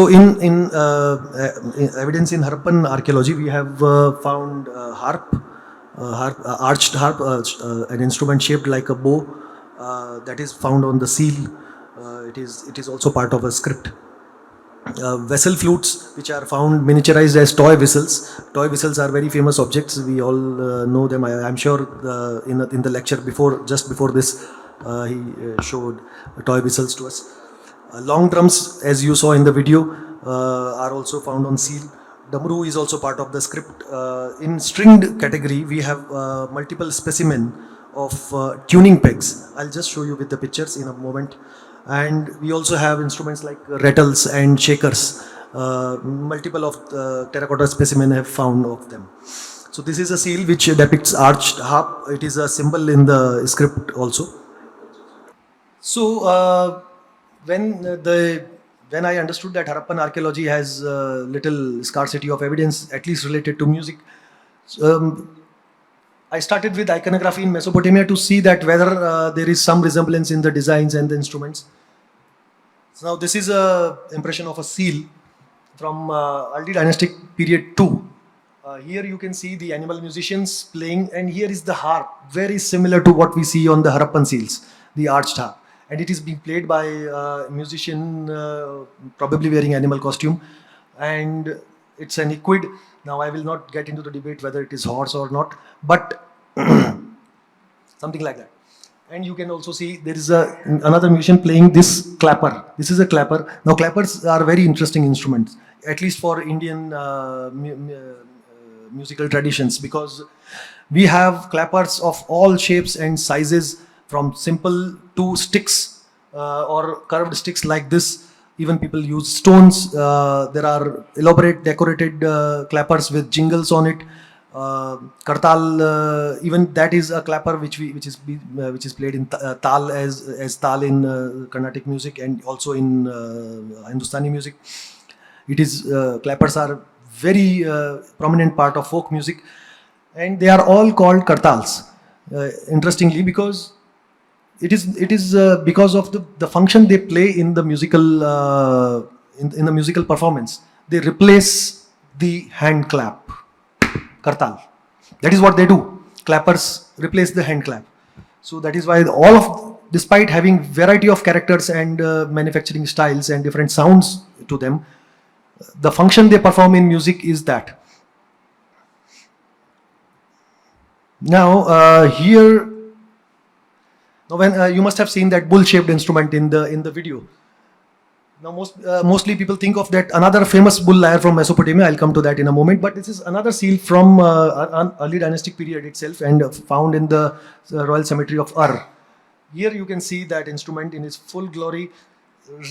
in evidence in Harappan archaeology, we have found arched harp, an instrument shaped like a bow that is found on the seal. It is also part of a script. Vessel flutes, which are found miniaturized as toy whistles. Toy whistles are very famous objects. We all know them. I'm sure in the lecture just before this, he showed toy whistles to us. Long drums, as you saw in the video, are also found on seal. Damru is also part of the script. In stringed category, we have multiple specimen of tuning pegs. I'll just show you with the pictures in a moment. And we also have instruments like rattles and shakers. Multiple of terracotta specimen have found of them. So this is a seal which depicts arched harp. It is a symbol in the script also. So when I understood that Harappan archaeology has little scarcity of evidence, at least related to music, I started with iconography in Mesopotamia to see that whether there is some resemblance in the designs and the instruments. So now this is an impression of a seal from Aldi dynastic period 2. Here you can see the animal musicians playing, and here is the harp, very similar to what we see on the Harappan seals, the arched harp. And it is being played by a musician probably wearing animal costume, and it's an equid. Now I will not get into the debate whether it is horse or not, but something like that. And you can also see there is another musician playing this clapper. This is a clapper. Now clappers are very interesting instruments, at least for Indian musical traditions, because we have clappers of all shapes and sizes, from simple to sticks or curved sticks like this. Even people use stones. There are elaborate decorated clappers with jingles on it. Kartal, even that is a clapper which is played in tal as tal in Carnatic music and also in Hindustani music. It is clappers are very prominent part of folk music, and they are all called kartals. Interestingly, because it is because of the function they play in the musical in the musical performance. They replace the hand clap, kartal. That is what they do. Clappers replace the hand clap. So that is why despite having variety of characters and manufacturing styles and different sounds to them, the function they perform in music is that. Now here. Now, when you must have seen that bull-shaped instrument in the video. Now, mostly people think of that another famous bull lyre from Mesopotamia. I'll come to that in a moment. But this is another seal from an early dynastic period itself, and found in the Royal Cemetery of Ur. Here you can see that instrument in its full glory,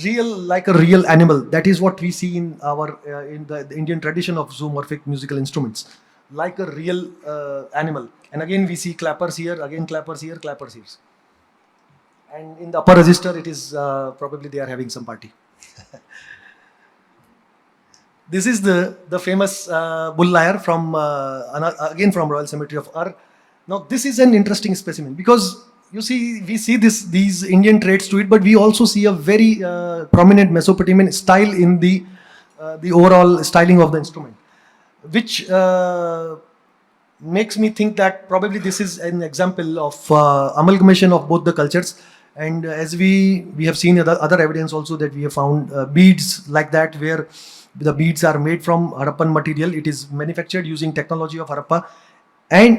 like a real animal. That is what we see in the Indian tradition of zoomorphic musical instruments, like a real animal. And again we see clappers here, again clappers here, clappers here. And in the upper register, it is probably they are having some party. This is the famous bull lyre from again from Royal Cemetery of Ur. Now this is an interesting specimen because you see we see these Indian traits to it, but we also see a very prominent Mesopotamian style in the overall styling of the instrument, which makes me think that probably this is an example of amalgamation of both the cultures. And as we have seen other evidence also that we have found beads like that, where the beads are made from Harappan material. It is manufactured using technology of Harappa,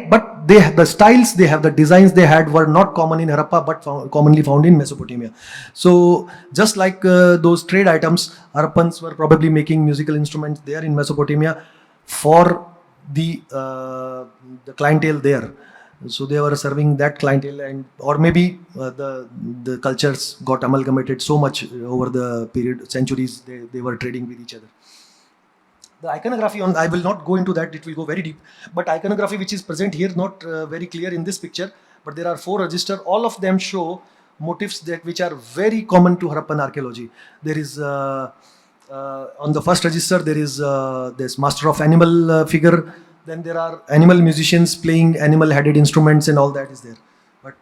but the styles they have, the designs they had were not common in Harappa but commonly found in Mesopotamia. So just like those trade items, Harappans were probably making musical instruments there in Mesopotamia for the clientele there. So they were serving that clientele, or maybe the cultures got amalgamated so much over the centuries. They were trading with each other. The iconography I will not go into that, it will go very deep. But iconography which is present here, not very clear in this picture, but there are 4 registers. All of them show motifs which are very common to Harappan archaeology. There is On the first register, there is this master of animal figure. Then there are animal musicians playing animal-headed instruments, and all that is there. But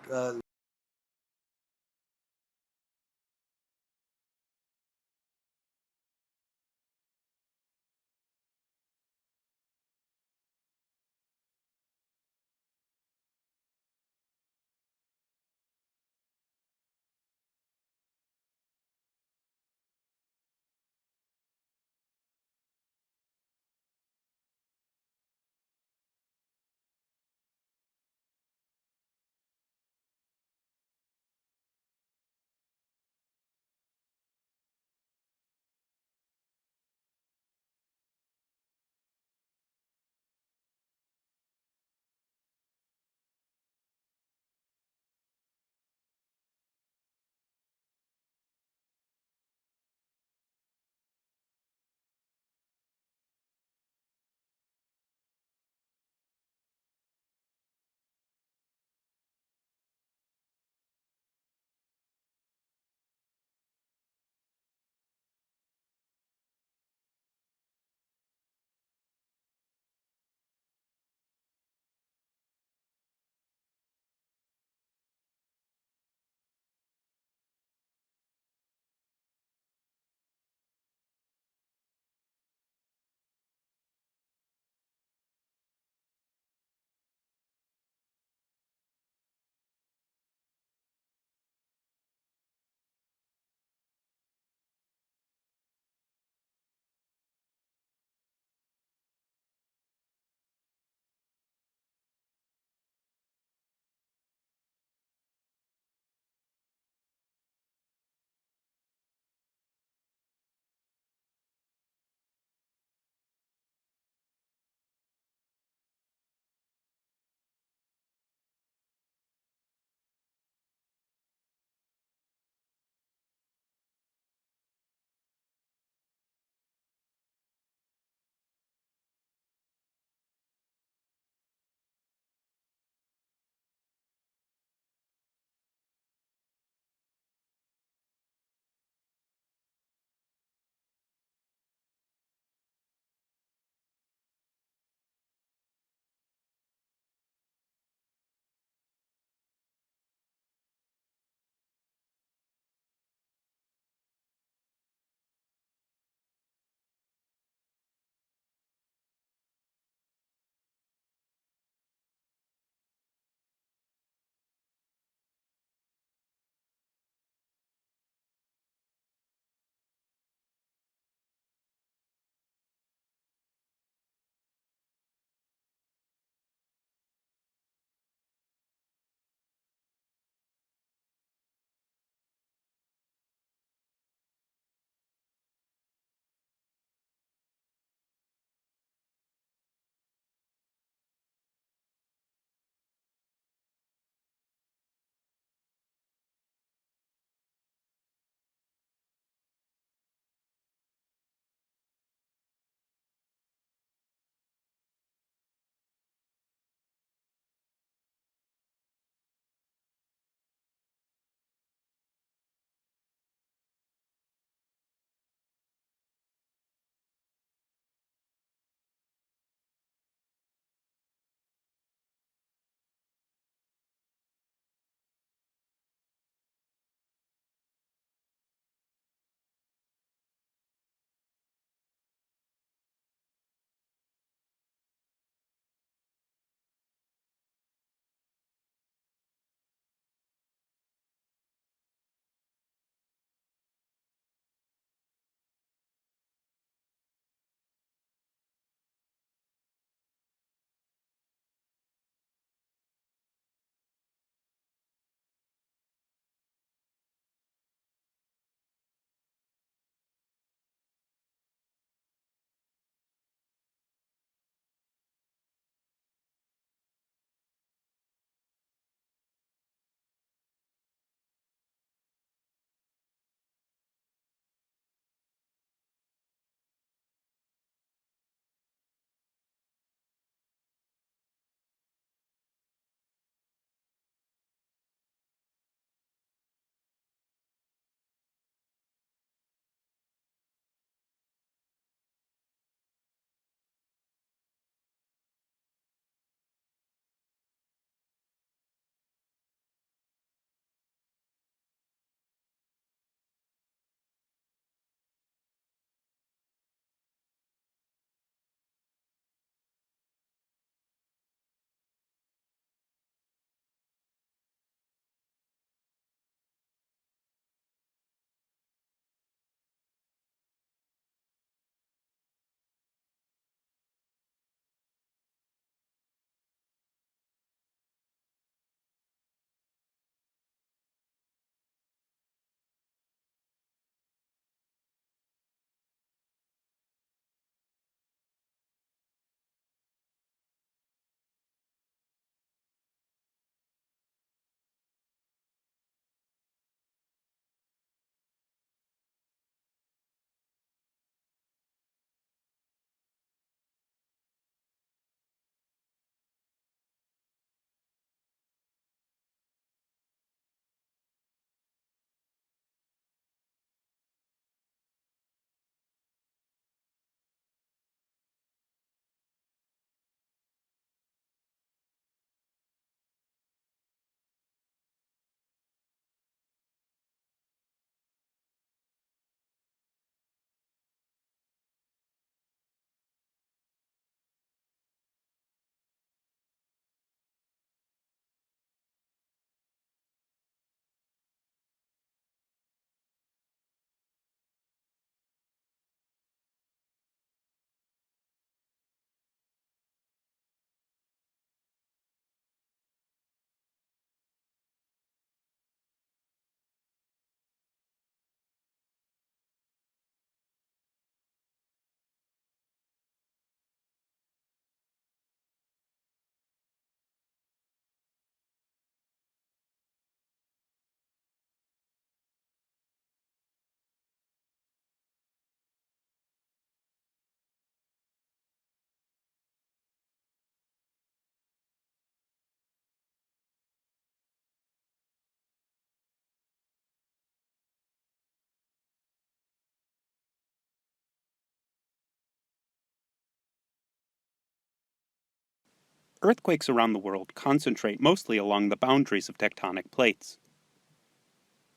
Earthquakes around the world concentrate mostly along the boundaries of tectonic plates.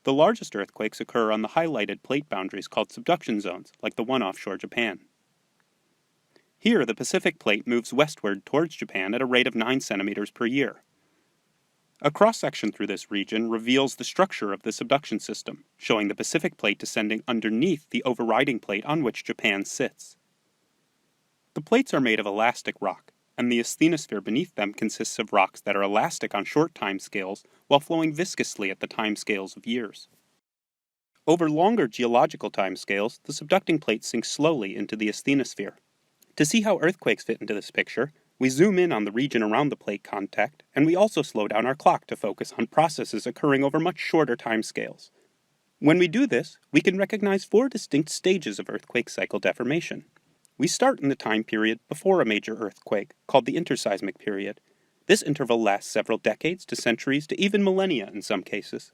The largest earthquakes occur on the highlighted plate boundaries called subduction zones, like the one offshore Japan. Here, the Pacific plate moves westward towards Japan at a rate of 9 centimeters per year. A cross-section through this region reveals the structure of the subduction system, showing the Pacific plate descending underneath the overriding plate on which Japan sits. The plates are made of elastic rock, and the asthenosphere beneath them consists of rocks that are elastic on short time scales while flowing viscously at the time scales of years. Over longer geological time scales, the subducting plate sinks slowly into the asthenosphere. To see how earthquakes fit into this picture, we zoom in on the region around the plate contact, and we also slow down our clock to focus on processes occurring over much shorter time scales. When we do this, we can recognize 4 distinct stages of earthquake cycle deformation. We start in the time period before a major earthquake, called the interseismic period. This interval lasts several decades to centuries to even millennia in some cases.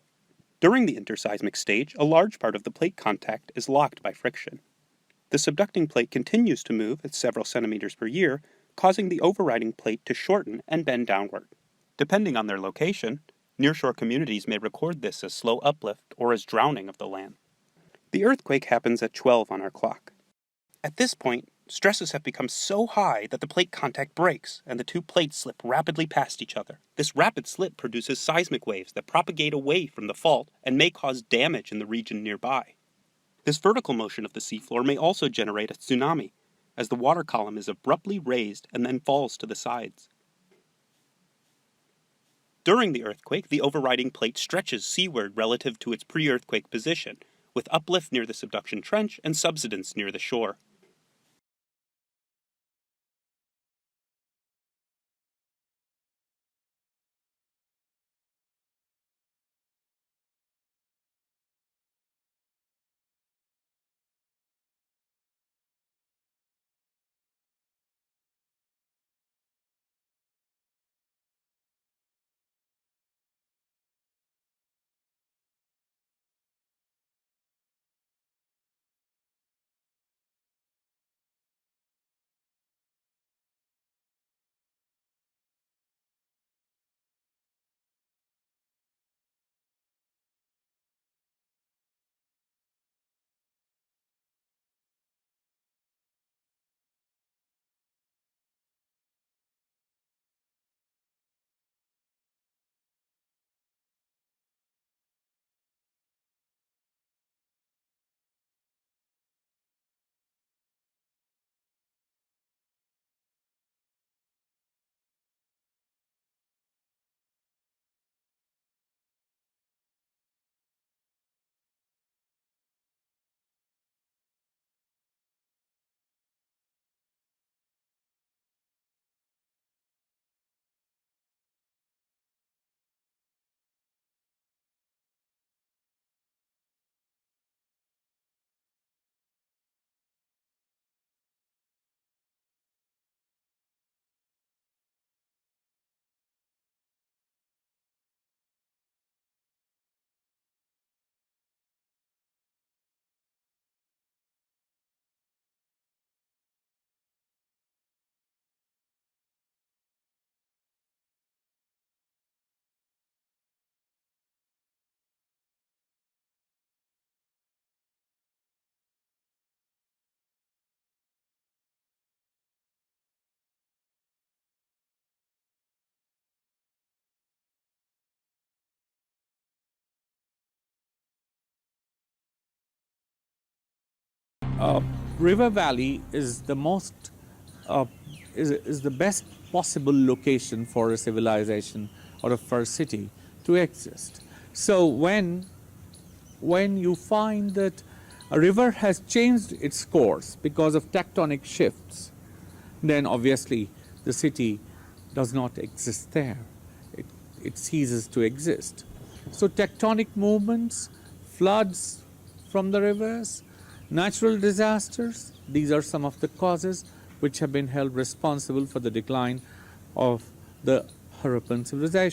During the interseismic stage, a large part of the plate contact is locked by friction. The subducting plate continues to move at several centimeters per year, causing the overriding plate to shorten and bend downward. Depending on their location, nearshore communities may record this as slow uplift or as drowning of the land. The earthquake happens at 12 on our clock. At this point, stresses have become so high that the plate contact breaks and the 2 plates slip rapidly past each other. This rapid slip produces seismic waves that propagate away from the fault and may cause damage in the region nearby. This vertical motion of the seafloor may also generate a tsunami, as the water column is abruptly raised and then falls to the sides. During the earthquake, the overriding plate stretches seaward relative to its pre-earthquake position, with uplift near the subduction trench and subsidence near the shore. River Valley is the is the best possible location for a civilization or for a city to exist. So when you find that a river has changed its course because of tectonic shifts, then obviously the city does not exist there. It ceases to exist. So tectonic movements, floods from the rivers, natural disasters, these are some of the causes which have been held responsible for the decline of the Harappan civilization.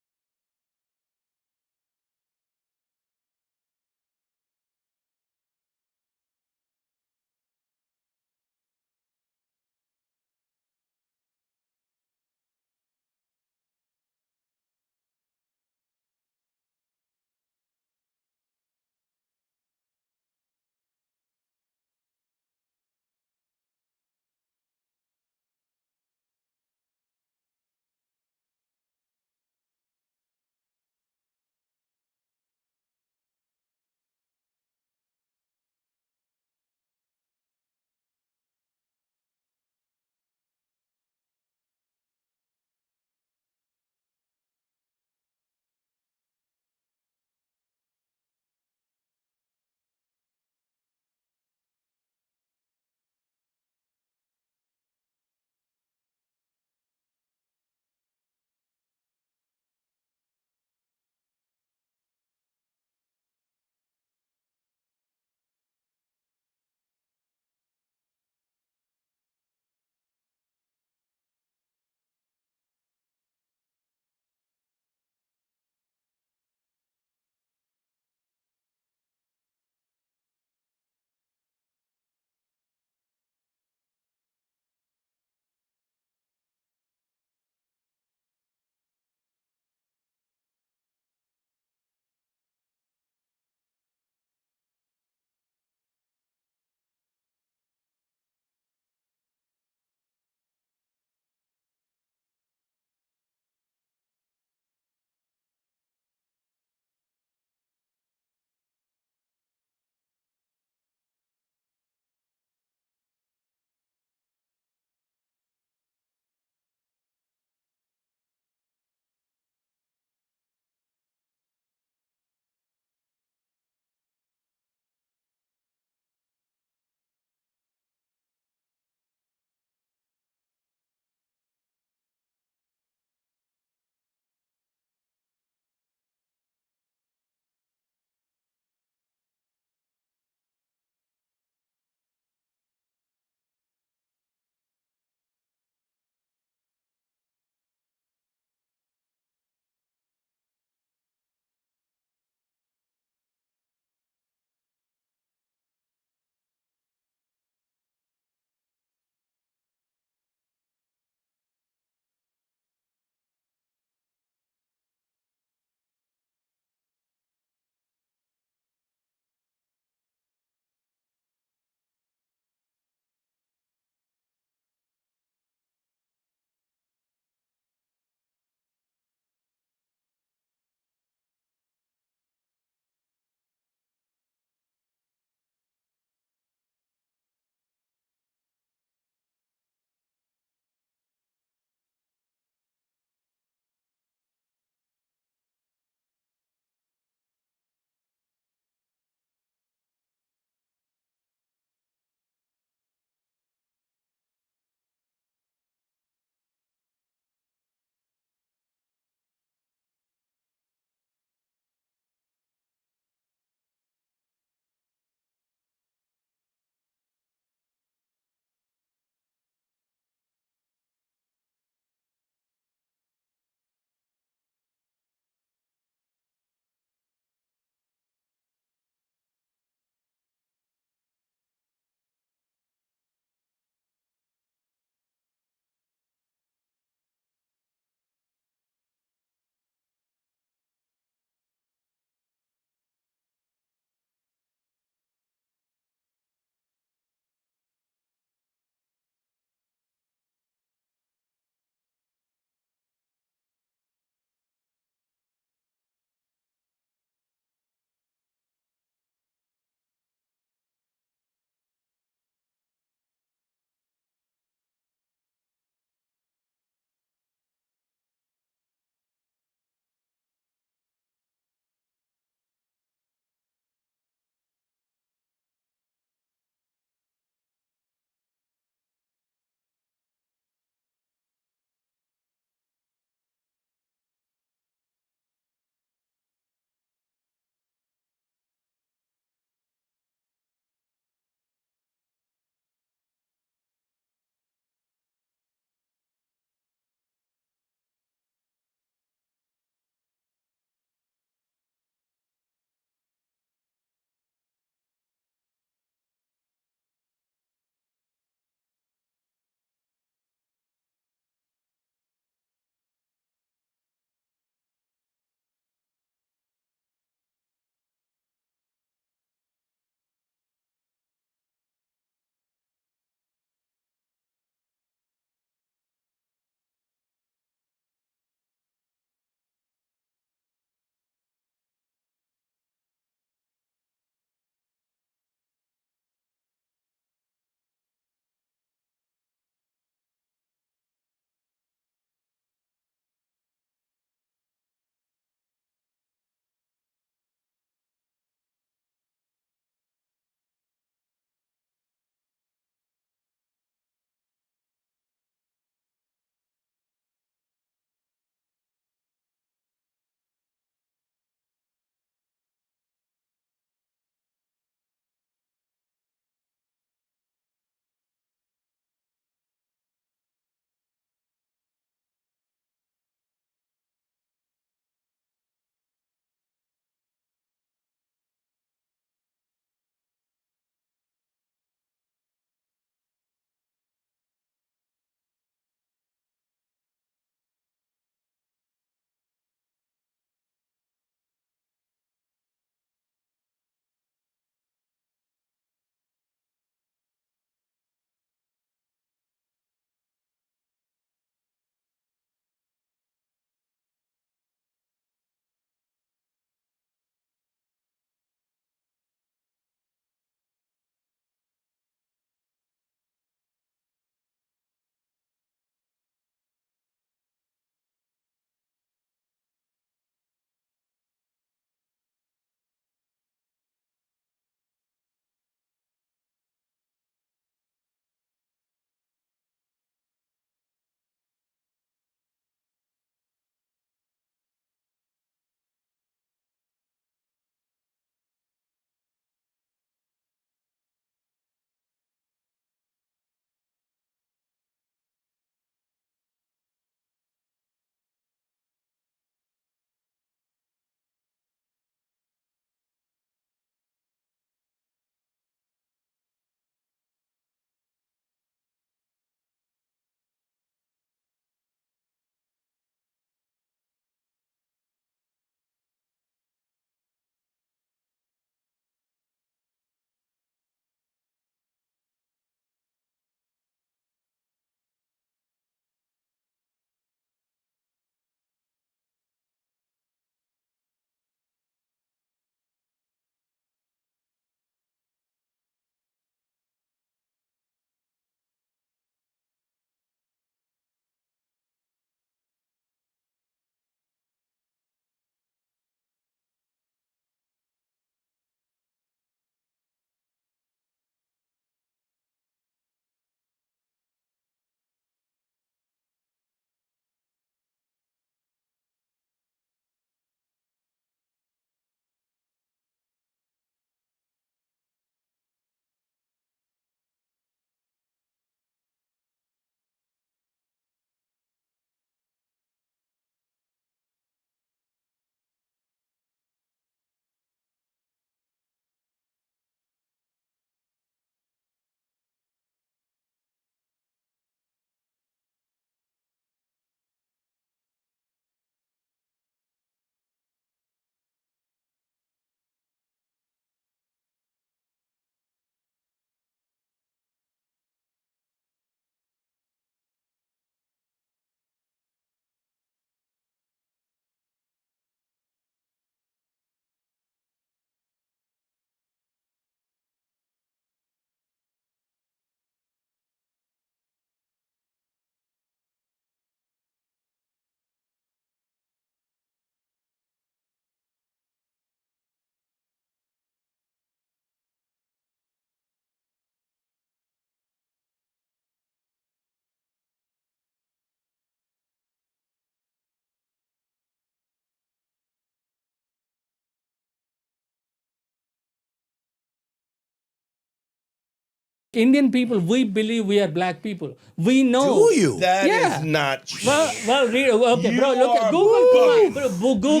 Indian people, we believe we are black people. We know. Do you? That yeah. is not true. Well, read. Okay, You bro. Look are at Google. bugging. Google.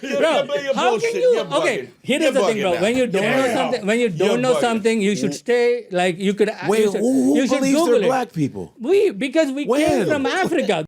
You're How can you? You're Okay, bugging. here You're is the thing, bugging bro. now. When you don't know something, when you don't You're know bugging. something, you should stay. Like you could. Wait, you should, who you should believes Google they're it. black people? Because we When? came from Africa.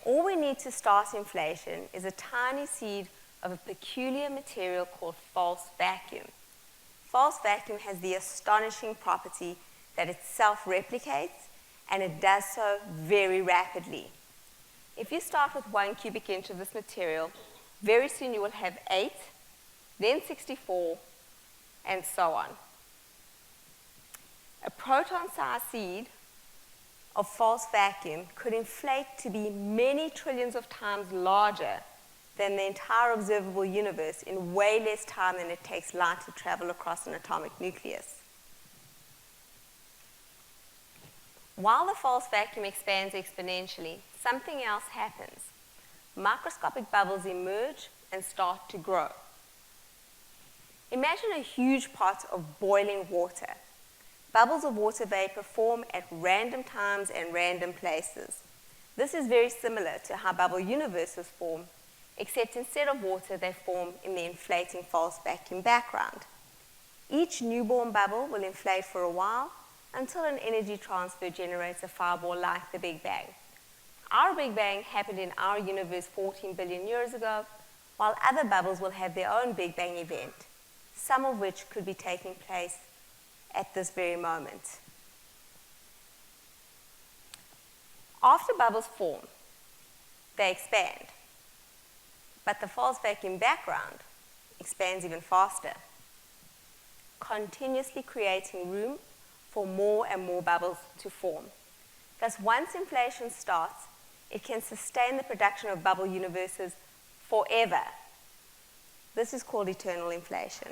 All we need to start inflation is a tiny seed of a peculiar material called false vacuum. False vacuum has the astonishing property that it self-replicates, and it does so very rapidly. If you start with 1 cubic inch of this material, very soon you will have 8, then 64, and so on. A proton-sized seed of false vacuum could inflate to be many trillions of times larger than the entire observable universe in way less time than it takes light to travel across an atomic nucleus. While the false vacuum expands exponentially, something else happens. Microscopic bubbles emerge and start to grow. Imagine a huge pot of boiling water. Bubbles of water vapor form at random times and random places. This is very similar to how bubble universes form, except instead of water, they form in the inflating false vacuum background. Each newborn bubble will inflate for a while until an energy transfer generates a fireball like the Big Bang. Our Big Bang happened in our universe 14 billion years ago, while other bubbles will have their own Big Bang event, some of which could be taking place at this very moment. After bubbles form, they expand, but the false vacuum background expands even faster, continuously creating room for more and more bubbles to form. Thus, once inflation starts, it can sustain the production of bubble universes forever. This is called eternal inflation.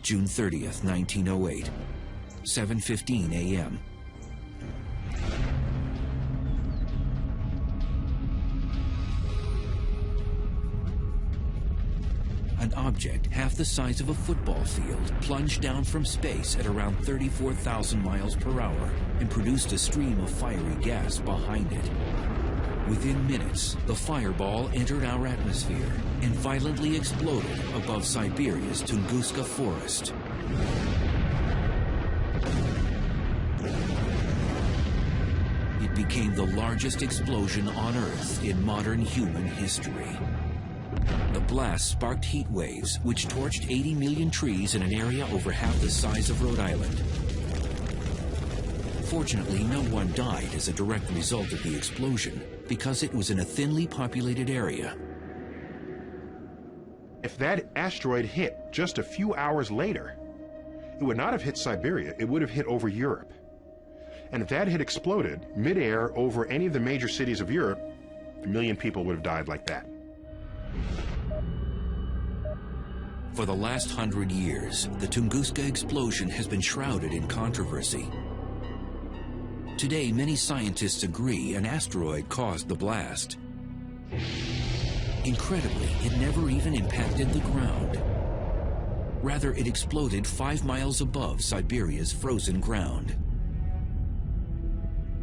June 30th, 1908, 7:15 a.m. An object half the size of a football field plunged down from space at around 34,000 miles per hour and produced a stream of fiery gas behind it. Within minutes, the fireball entered our atmosphere and violently exploded above Siberia's Tunguska forest. It became the largest explosion on Earth in modern human history. The blast sparked heat waves, which torched 80 million trees in an area over half the size of Rhode Island. Fortunately, no one died as a direct result of the explosion, because it was in a thinly populated area. If that asteroid hit just a few hours later, it would not have hit Siberia, it would have hit over Europe. And if that had exploded midair over any of the major cities of Europe, 1 million people would have died like that. For the last 100 years, the Tunguska explosion has been shrouded in controversy. Today, many scientists agree an asteroid caused the blast. Incredibly, it never even impacted the ground. Rather, it exploded 5 miles above Siberia's frozen ground.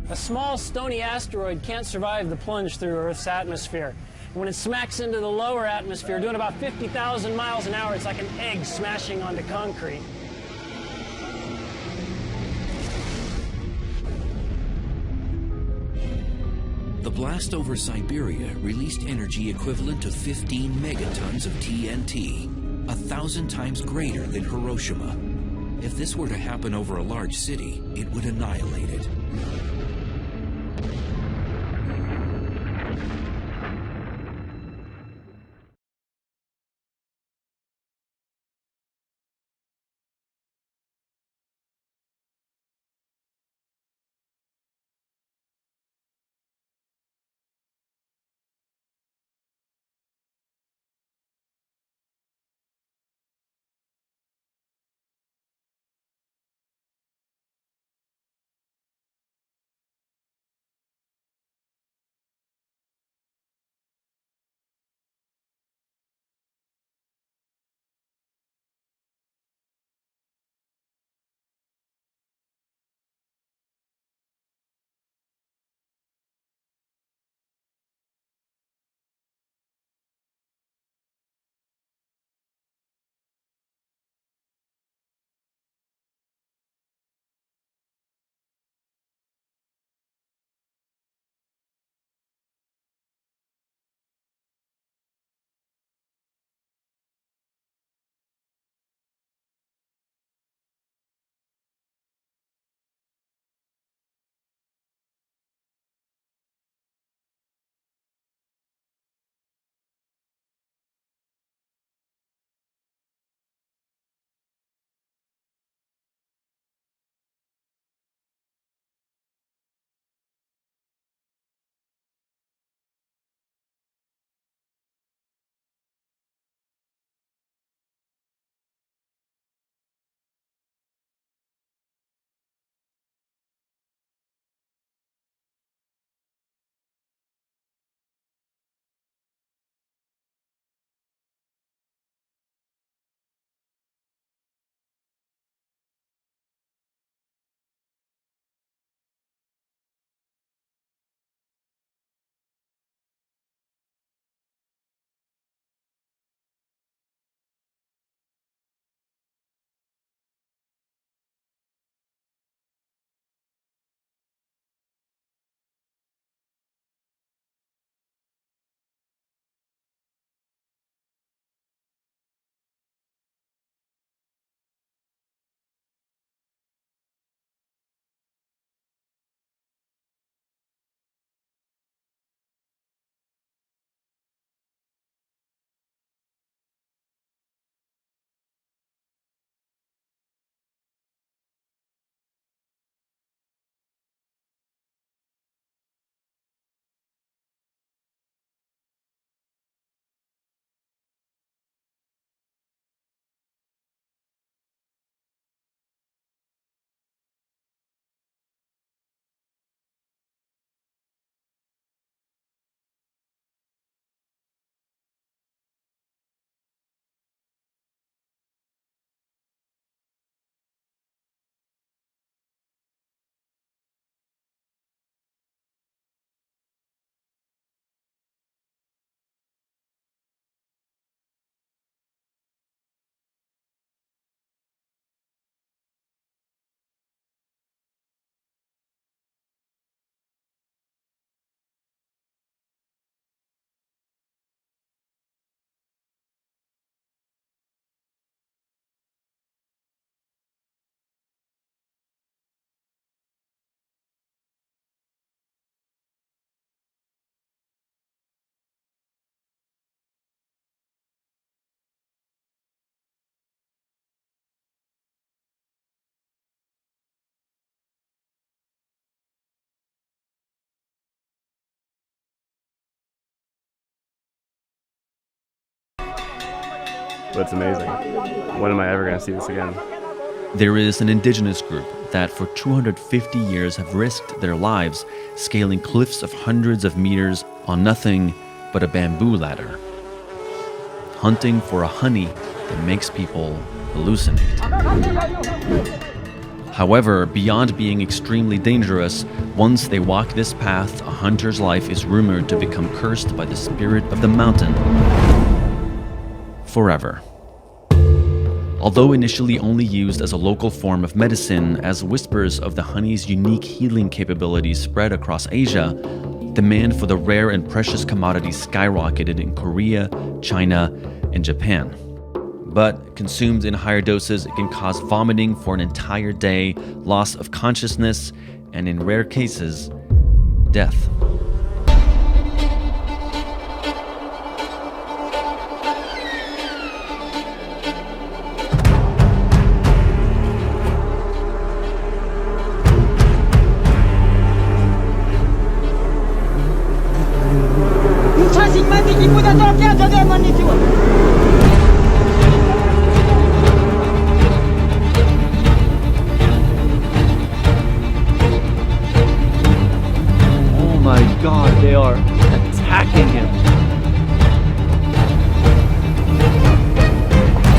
A small stony asteroid can't survive the plunge through Earth's atmosphere. When it smacks into the lower atmosphere, doing about 50,000 miles an hour, it's like an egg smashing onto concrete. The blast over Siberia released energy equivalent to 15 megatons of TNT, 1,000 times greater than Hiroshima. If this were to happen over a large city, it would annihilate it. but it's amazing. When am I ever going to see this again? There is an indigenous group that for 250 years have risked their lives scaling cliffs of hundreds of meters on nothing but a bamboo ladder, hunting for a honey that makes people hallucinate. However, beyond being extremely dangerous, once they walk this path, a hunter's life is rumored to become cursed by the spirit of the mountain forever. Although initially only used as a local form of medicine, as whispers of the honey's unique healing capabilities spread across Asia, demand for the rare and precious commodity skyrocketed in Korea, China, and Japan. But consumed in higher doses, it can cause vomiting for an entire day, loss of consciousness, and in rare cases, death. Oh my God, they are attacking him.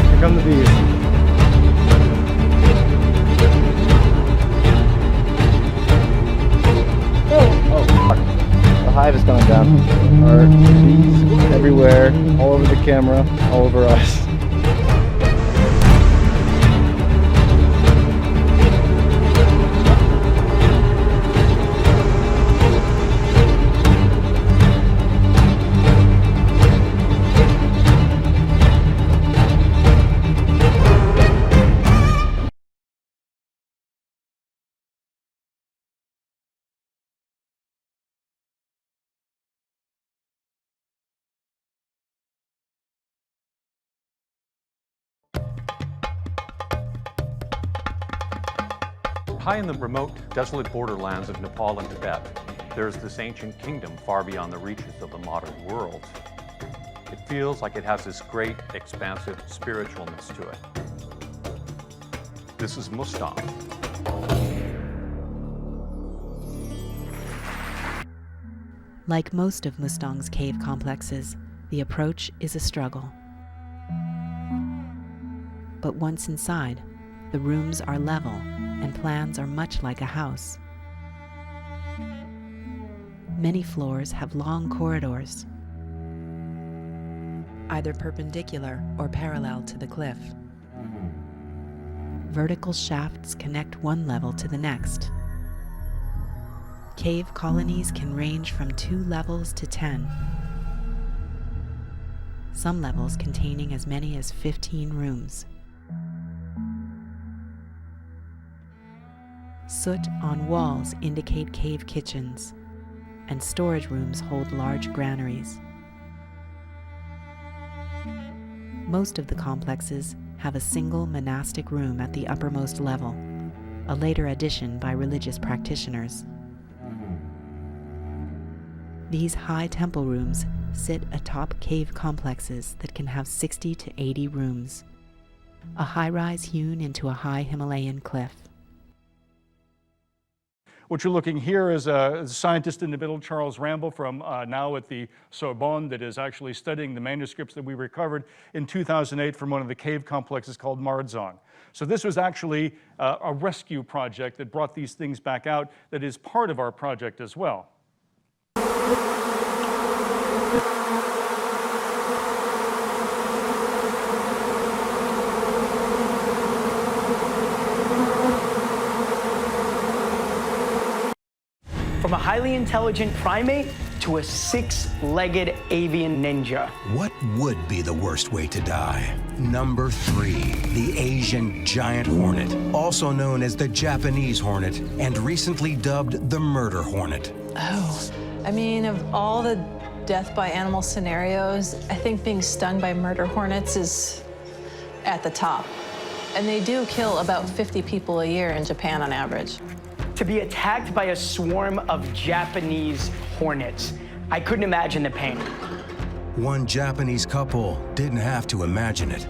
Here come the bees. Oh, fuck. The hive is coming down. Our bees everywhere, all over the camera, all over us. High in the remote, desolate borderlands of Nepal and Tibet, there is this ancient kingdom far beyond the reaches of the modern world. It feels like it has this great, expansive spiritualness to it. This is Mustang. Like most of Mustang's cave complexes, the approach is a struggle. But once inside, the rooms are level and plans are much like a house. Many floors have long corridors, either perpendicular or parallel to the cliff. Vertical shafts connect one level to the next. Cave colonies can range from 2 levels to 10. Some levels containing as many as 15 rooms. Soot on walls indicate cave kitchens, and storage rooms hold large granaries. Most of the complexes have a single monastic room at the uppermost level, a later addition by religious practitioners. These high temple rooms sit atop cave complexes that can have 60 to 80 rooms, a high-rise hewn into a high Himalayan cliff. What you're looking here is a scientist in the middle, Charles Ramble, from now at the Sorbonne, that is actually studying the manuscripts that we recovered in 2008 from one of the cave complexes called Mardzong. So this was actually a rescue project that brought these things back out that is part of our project as well. From a highly intelligent primate to a 6-legged avian ninja. What would be the worst way to die? Number 3, the Asian giant hornet, also known as the Japanese hornet, and recently dubbed the murder hornet. Oh, I mean, of all the death by animal scenarios, I think being stung by murder hornets is at the top. And they do kill about 50 people a year in Japan on average. To be attacked by a swarm of Japanese hornets, I couldn't imagine the pain. One Japanese couple didn't have to imagine it.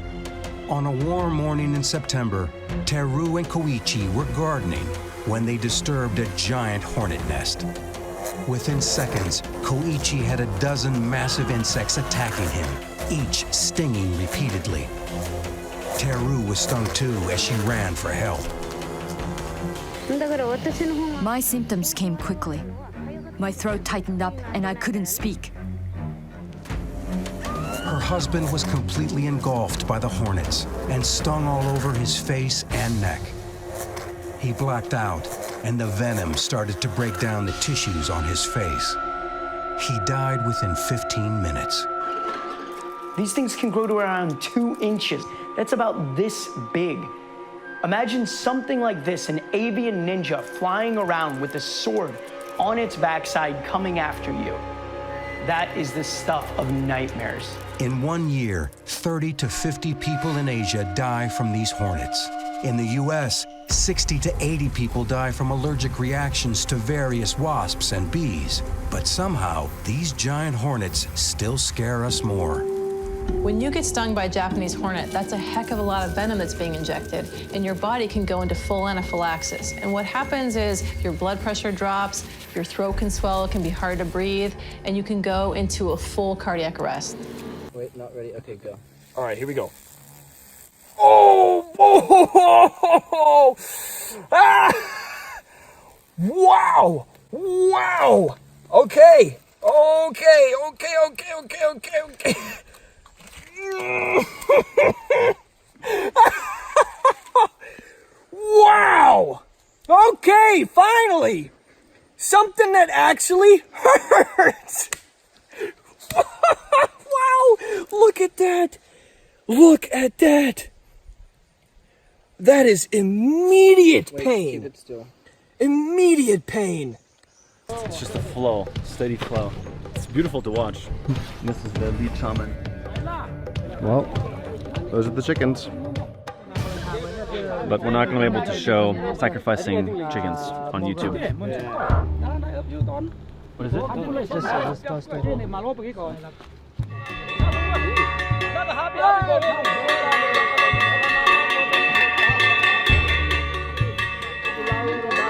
On a warm morning in September, Teru and Koichi were gardening when they disturbed a giant hornet nest. Within seconds, Koichi had a dozen massive insects attacking him, each stinging repeatedly. Teru was stung too as she ran for help. My symptoms came quickly. My throat tightened up and I couldn't speak. Her husband was completely engulfed by the hornets and stung all over his face and neck. He blacked out, and the venom started to break down the tissues on his face. He died within 15 minutes. These things can grow to around 2 inches. That's about this big. Imagine something like this, an avian ninja flying around with a sword on its backside coming after you. That is the stuff of nightmares. In 1 year, 30 to 50 people in Asia die from these hornets. In the US, 60 to 80 people die from allergic reactions to various wasps and bees. But somehow, these giant hornets still scare us more. When you get stung by a Japanese hornet, that's a heck of a lot of venom that's being injected, and your body can go into full anaphylaxis. And what happens is your blood pressure drops, your throat can swell, it can be hard to breathe, and you can go into a full cardiac arrest. Wait, not ready. Okay, go. All right, here we go. Oh! Oh! Ah! Wow! Wow! Okay. Okay. Wow! Okay, finally! Something that actually hurts! Wow! Look at that! Look at that! That is immediate pain! Keep it still. Immediate pain! It's just a flow, steady flow. It's beautiful to watch. This is the lead shaman. Well, those are the chickens. But we're not going to be able to show sacrificing chickens on YouTube. What is it?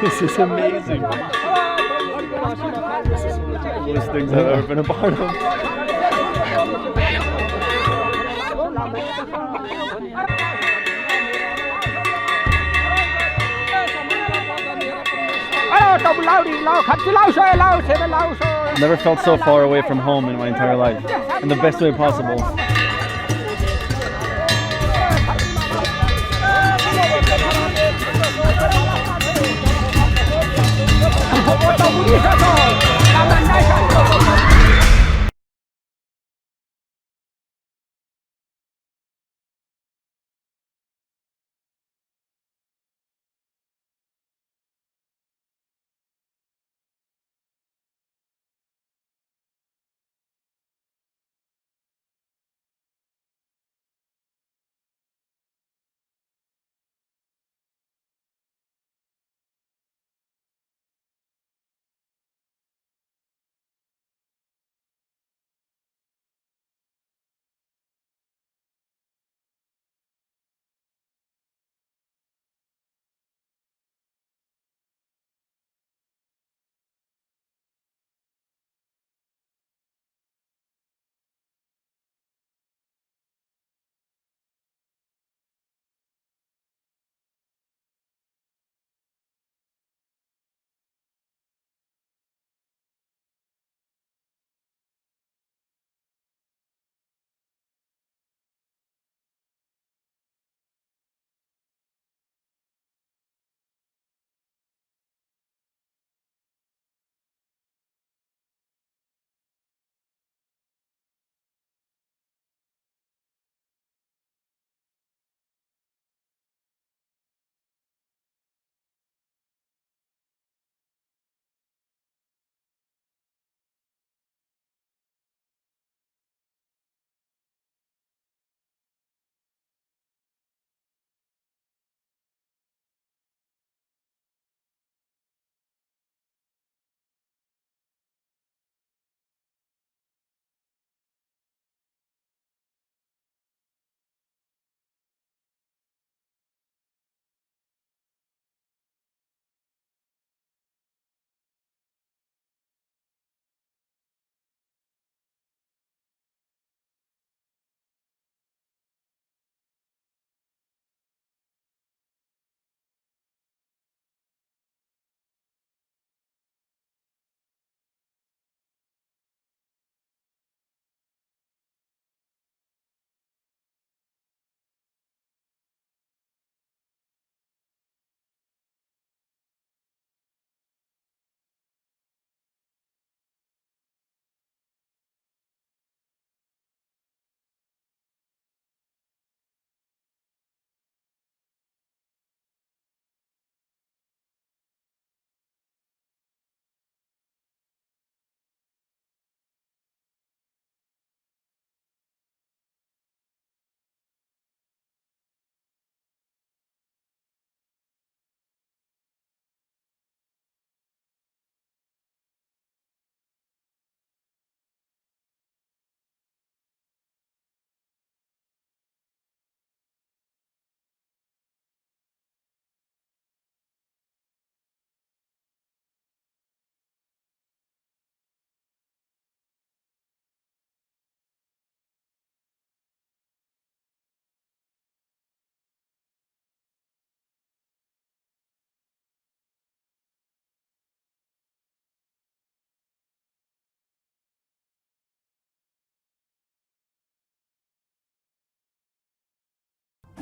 This is amazing. This is one of the coolest things I've ever been a part of. Never felt so far away from home in my entire life, in the best way possible.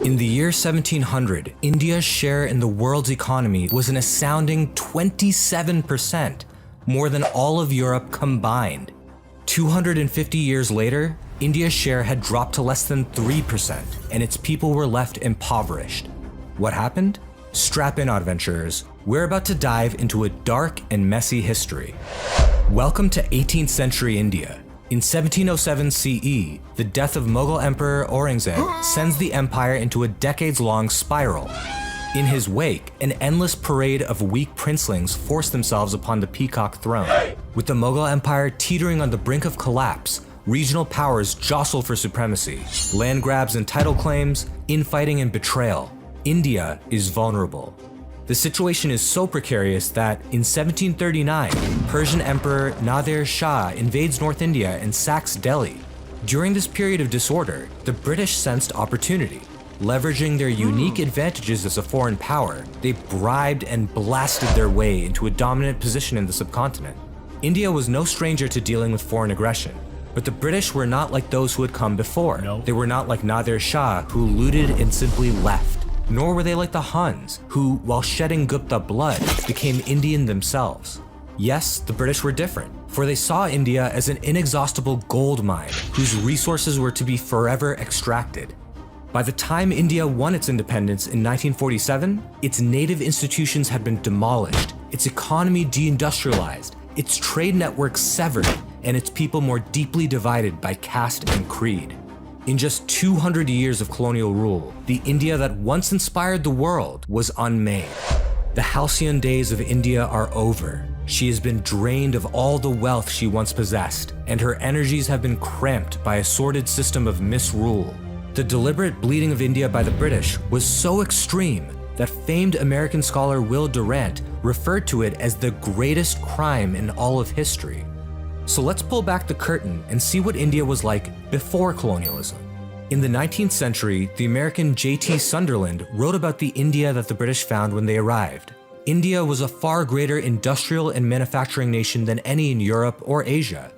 In the year 1700, India's share in the world's economy was an astounding 27%, more than all of Europe combined. 250 years later, India's share had dropped to less than 3%, and its people were left impoverished. What happened? Strap in, adventurers. We're about to dive into a dark and messy history. Welcome to 18th century India. In 1707 CE, the death of Mughal Emperor Aurangzeb sends the empire into a decades-long spiral. In his wake, an endless parade of weak princelings forced themselves upon the peacock throne. With the Mughal Empire teetering on the brink of collapse, regional powers jostle for supremacy. Land grabs and title claims, infighting and betrayal. India is vulnerable. The situation is so precarious that in 1739, Persian Emperor Nadir Shah invades North India and sacks Delhi. During this period of disorder, the British sensed opportunity. Leveraging their unique advantages as a foreign power, they bribed and blasted their way into a dominant position in the subcontinent. India was no stranger to dealing with foreign aggression, but the British were not like those who had come before. They were not like Nadir Shah, who looted and simply left. Nor were they like the Huns, who, while shedding Gupta blood, became Indian themselves. Yes, the British were different, for they saw India as an inexhaustible gold mine whose resources were to be forever extracted. By the time India won its independence in 1947, its native institutions had been demolished, its economy deindustrialized, its trade networks severed, and its people more deeply divided by caste and creed. In just 200 years of colonial rule, the India that once inspired the world was unmade. The halcyon days of India are over. She has been drained of all the wealth she once possessed, and her energies have been cramped by a sordid system of misrule. The deliberate bleeding of India by the British was so extreme that famed American scholar Will Durant referred to it as the greatest crime in all of history. So let's pull back the curtain and see what India was like before colonialism. In the 19th century, the American J.T. Sunderland wrote about the India that the British found when they arrived. India was a far greater industrial and manufacturing nation than any in Europe or Asia.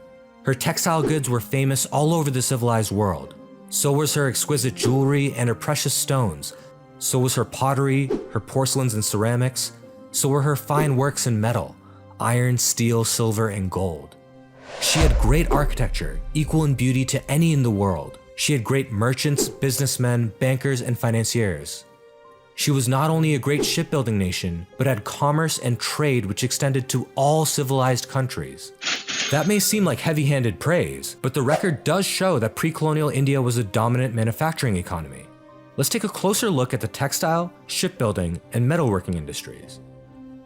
Her textile goods were famous all over the civilized world. So was her exquisite jewelry and her precious stones. So was her pottery, her porcelains and ceramics. So were her fine works in metal, iron, steel, silver, and gold. She had great architecture, equal in beauty to any in the world. She had great merchants, businessmen, bankers, and financiers. She was not only a great shipbuilding nation, but had commerce and trade which extended to all civilized countries. That may seem like heavy-handed praise, but the record does show that pre-colonial India was a dominant manufacturing economy. Let's take a closer look at the textile, shipbuilding, and metalworking industries.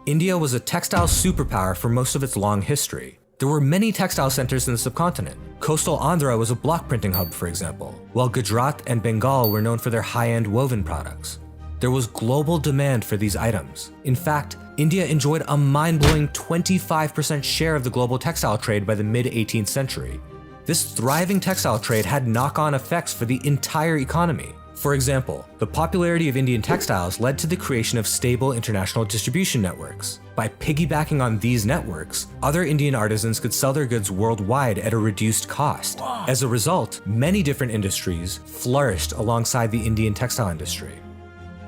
India was a textile superpower for most of its long history. There were many textile centers in the subcontinent. Coastal Andhra was a block printing hub, for example, while Gujarat and Bengal were known for their high-end woven products. There was global demand for these items. In fact, India enjoyed a mind-blowing 25% share of the global textile trade by the mid-18th century. This thriving textile trade had knock-on effects for the entire economy. For example, the popularity of Indian textiles led to the creation of stable international distribution networks. By piggybacking on these networks, other Indian artisans could sell their goods worldwide at a reduced cost. As a result, many different industries flourished alongside the Indian textile industry.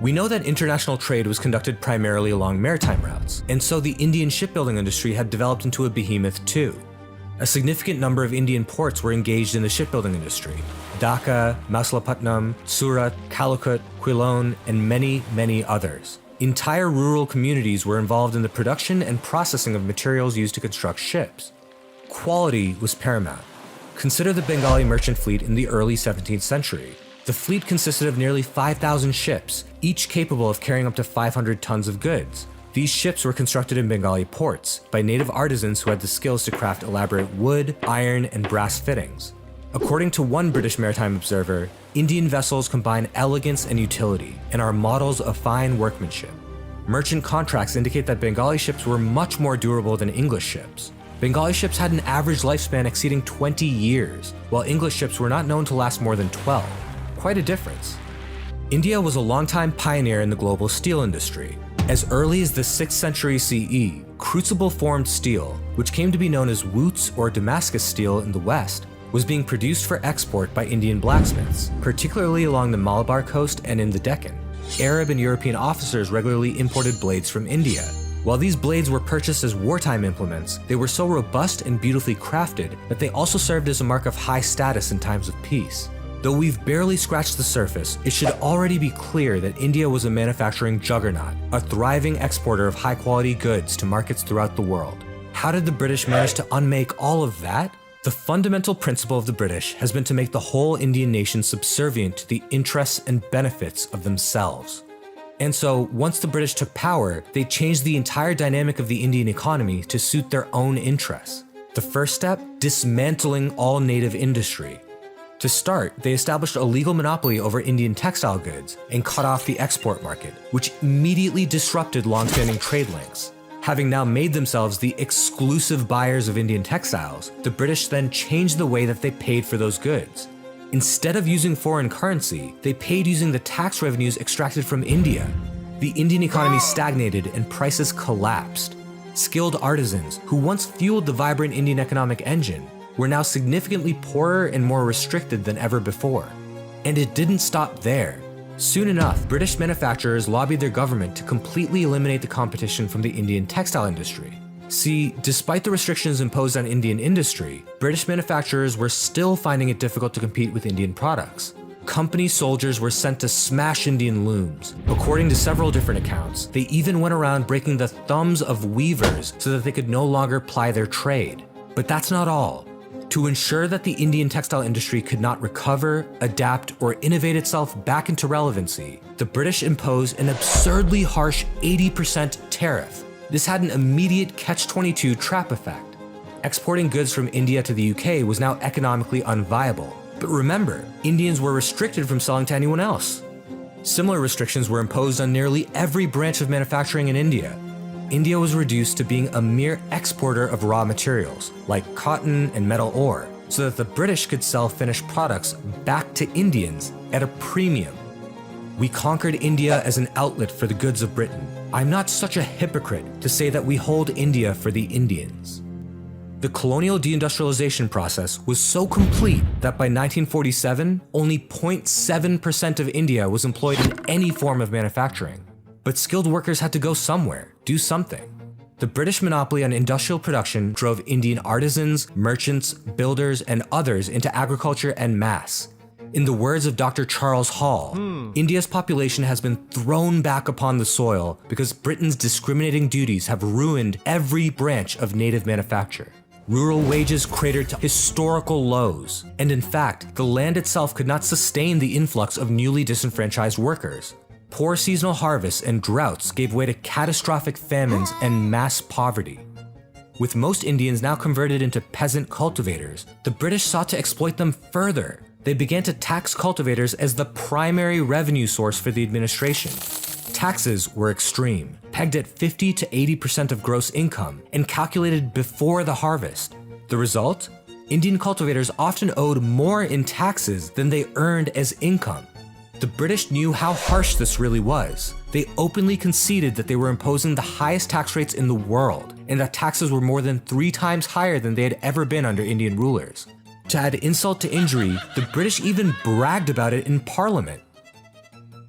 We know that international trade was conducted primarily along maritime routes, and so the Indian shipbuilding industry had developed into a behemoth too. A significant number of Indian ports were engaged in the shipbuilding industry. Dhaka, Mausalapatnam, Surat, Calicut, Quilon, and many, many others. Entire rural communities were involved in the production and processing of materials used to construct ships. Quality was paramount. Consider the Bengali merchant fleet in the early 17th century. The fleet consisted of nearly 5,000 ships, each capable of carrying up to 500 tons of goods. These ships were constructed in Bengali ports by native artisans who had the skills to craft elaborate wood, iron, and brass fittings. According to one British maritime observer, Indian vessels combine elegance and utility and are models of fine workmanship. Merchant contracts indicate that Bengali ships were much more durable than English ships. Bengali ships had an average lifespan exceeding 20 years, while English ships were not known to last more than 12. Quite a difference. India was a longtime pioneer in the global steel industry. As early as the 6th century CE, crucible-formed steel, which came to be known as Wootz or Damascus steel in the West, was being produced for export by Indian blacksmiths, particularly along the Malabar coast and in the Deccan. Arab and European officers regularly imported blades from India. While these blades were purchased as wartime implements, they were so robust and beautifully crafted that they also served as a mark of high status in times of peace. Though we've barely scratched the surface, it should already be clear that India was a manufacturing juggernaut, a thriving exporter of high-quality goods to markets throughout the world. How did the British manage to unmake all of that? The fundamental principle of the British has been to make the whole Indian nation subservient to the interests and benefits of themselves. And so, once the British took power, they changed the entire dynamic of the Indian economy to suit their own interests. The first step? Dismantling all native industry. To start, they established a legal monopoly over Indian textile goods and cut off the export market, which immediately disrupted long-standing trade links. Having now made themselves the exclusive buyers of Indian textiles, the British then changed the way that they paid for those goods. Instead of using foreign currency, they paid using the tax revenues extracted from India. The Indian economy stagnated and prices collapsed. Skilled artisans, who once fueled the vibrant Indian economic engine, were now significantly poorer and more restricted than ever before. And it didn't stop there. Soon enough, British manufacturers lobbied their government to completely eliminate the competition from the Indian textile industry. See, despite the restrictions imposed on Indian industry, British manufacturers were still finding it difficult to compete with Indian products. Company soldiers were sent to smash Indian looms. According to several different accounts, they even went around breaking the thumbs of weavers so that they could no longer ply their trade. But that's not all. To ensure that the Indian textile industry could not recover, adapt, or innovate itself back into relevancy, the British imposed an absurdly harsh 80% tariff. This had an immediate catch-22 trap effect. Exporting goods from India to the UK was now economically unviable. But remember, Indians were restricted from selling to anyone else. Similar restrictions were imposed on nearly every branch of manufacturing in India. India was reduced to being a mere exporter of raw materials, like cotton and metal ore, so that the British could sell finished products back to Indians at a premium. We conquered India as an outlet for the goods of Britain. I'm not such a hypocrite to say that we hold India for the Indians. The colonial deindustrialization process was so complete that by 1947, only 0.7% of India was employed in any form of manufacturing. But skilled workers had to go somewhere, do something. The British monopoly on industrial production drove Indian artisans, merchants, builders, and others into agriculture en masse. In the words of Dr. Charles Hall, India's population has been thrown back upon the soil because Britain's discriminating duties have ruined every branch of native manufacture. Rural wages cratered to historical lows, and in fact, the land itself could not sustain the influx of newly disenfranchised workers. Poor seasonal harvests and droughts gave way to catastrophic famines and mass poverty. With most Indians now converted into peasant cultivators, the British sought to exploit them further. They began to tax cultivators as the primary revenue source for the administration. Taxes were extreme, pegged at 50 to 80% of gross income, and calculated before the harvest. The result? Indian cultivators often owed more in taxes than they earned as income. The British knew how harsh this really was. They openly conceded that they were imposing the highest tax rates in the world, and that taxes were more than 3 times higher than they had ever been under Indian rulers. To add insult to injury, the British even bragged about it in Parliament.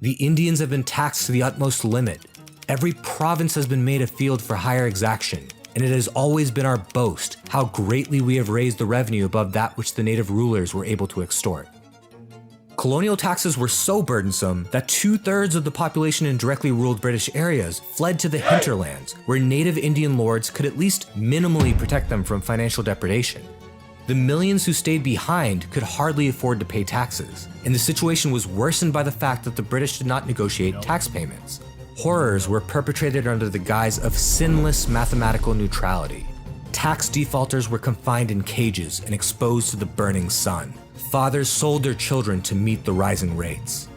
The Indians have been taxed to the utmost limit. Every province has been made a field for higher exaction, and it has always been our boast how greatly we have raised the revenue above that which the native rulers were able to extort. Colonial taxes were so burdensome that 2/3 of the population in directly ruled British areas fled to the hinterlands, where native Indian lords could at least minimally protect them from financial depredation. The millions who stayed behind could hardly afford to pay taxes, and the situation was worsened by the fact that the British did not negotiate tax payments. Horrors were perpetrated under the guise of sinless mathematical neutrality. Tax defaulters were confined in cages and exposed to the burning sun. Fathers sold their children to meet the rising rates.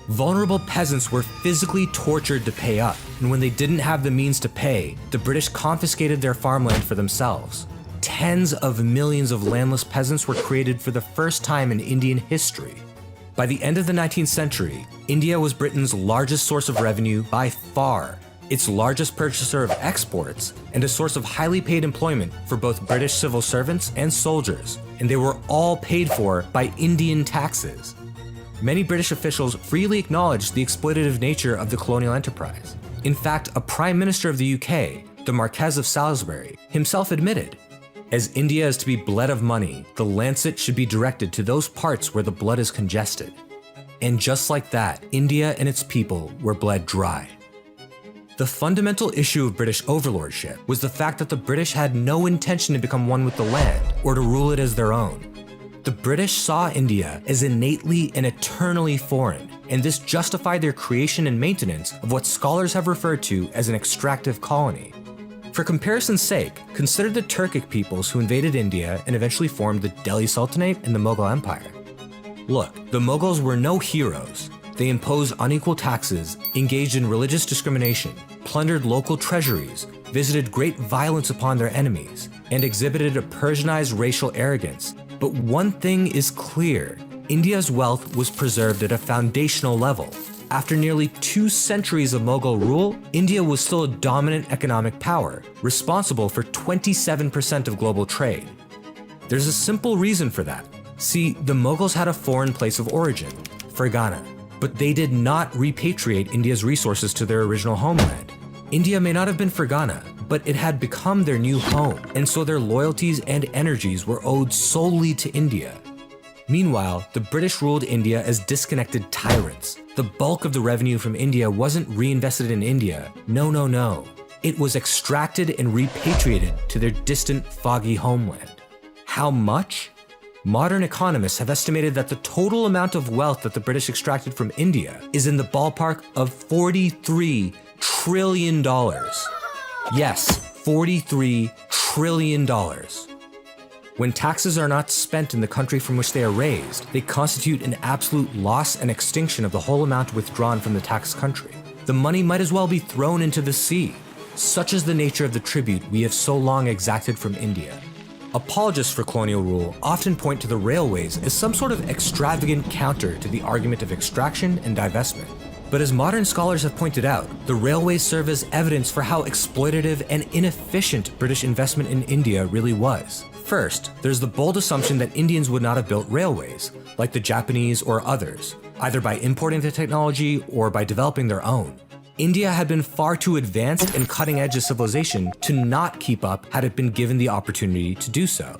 Vulnerable peasants were physically tortured to pay up, and when they didn't have the means to pay, the British confiscated their farmland for themselves. Tens of millions of landless peasants were created for the first time in Indian history. By the end of the 19th century, India was Britain's largest source of revenue by far, its largest purchaser of exports, and a source of highly paid employment for both British civil servants and soldiers. and they were all paid for by Indian taxes. Many British officials freely acknowledged the exploitative nature of the colonial enterprise. In fact, a Prime Minister of the UK, the Marquess of Salisbury, himself admitted, "As India is to be bled of money, the lancet should be directed to those parts where the blood is congested." And just like that, India and its people were bled dry. The fundamental issue of British overlordship was the fact that the British had no intention to become one with the land or to rule it as their own. The British saw India as innately and eternally foreign, and this justified their creation and maintenance of what scholars have referred to as an extractive colony. For comparison's sake, consider the Turkic peoples who invaded India and eventually formed the Delhi Sultanate and the Mughal Empire. Look, the Mughals were no heroes. They imposed unequal taxes, engaged in religious discrimination, plundered local treasuries, visited great violence upon their enemies, and exhibited a Persianized racial arrogance. But one thing is clear: India's wealth was preserved at a foundational level. After nearly 2 centuries of Mughal rule, India was still a dominant economic power, responsible for 27% of global trade. There's a simple reason for that. See, the Mughals had a foreign place of origin, Fergana, but they did not repatriate India's resources to their original homeland. India may not have been Fergana, but it had become their new home, and so their loyalties and energies were owed solely to India. Meanwhile, the British ruled India as disconnected tyrants. The bulk of the revenue from India wasn't reinvested in India. No. It was extracted and repatriated to their distant, foggy homeland. How much? Modern economists have estimated that the total amount of wealth that the British extracted from India is in the ballpark of $43 trillion. Yes, $43 trillion. When taxes are not spent in the country from which they are raised, they constitute an absolute loss and extinction of the whole amount withdrawn from the taxed country. The money might as well be thrown into the sea. Such is the nature of the tribute we have so long exacted from India. Apologists for colonial rule often point to the railways as some sort of extravagant counter to the argument of extraction and divestment. But as modern scholars have pointed out, the railways serve as evidence for how exploitative and inefficient British investment in India really was. First, there's the bold assumption that Indians would not have built railways, like the Japanese or others, either by importing the technology or by developing their own. India had been far too advanced and cutting edge of civilization to not keep up had it been given the opportunity to do so.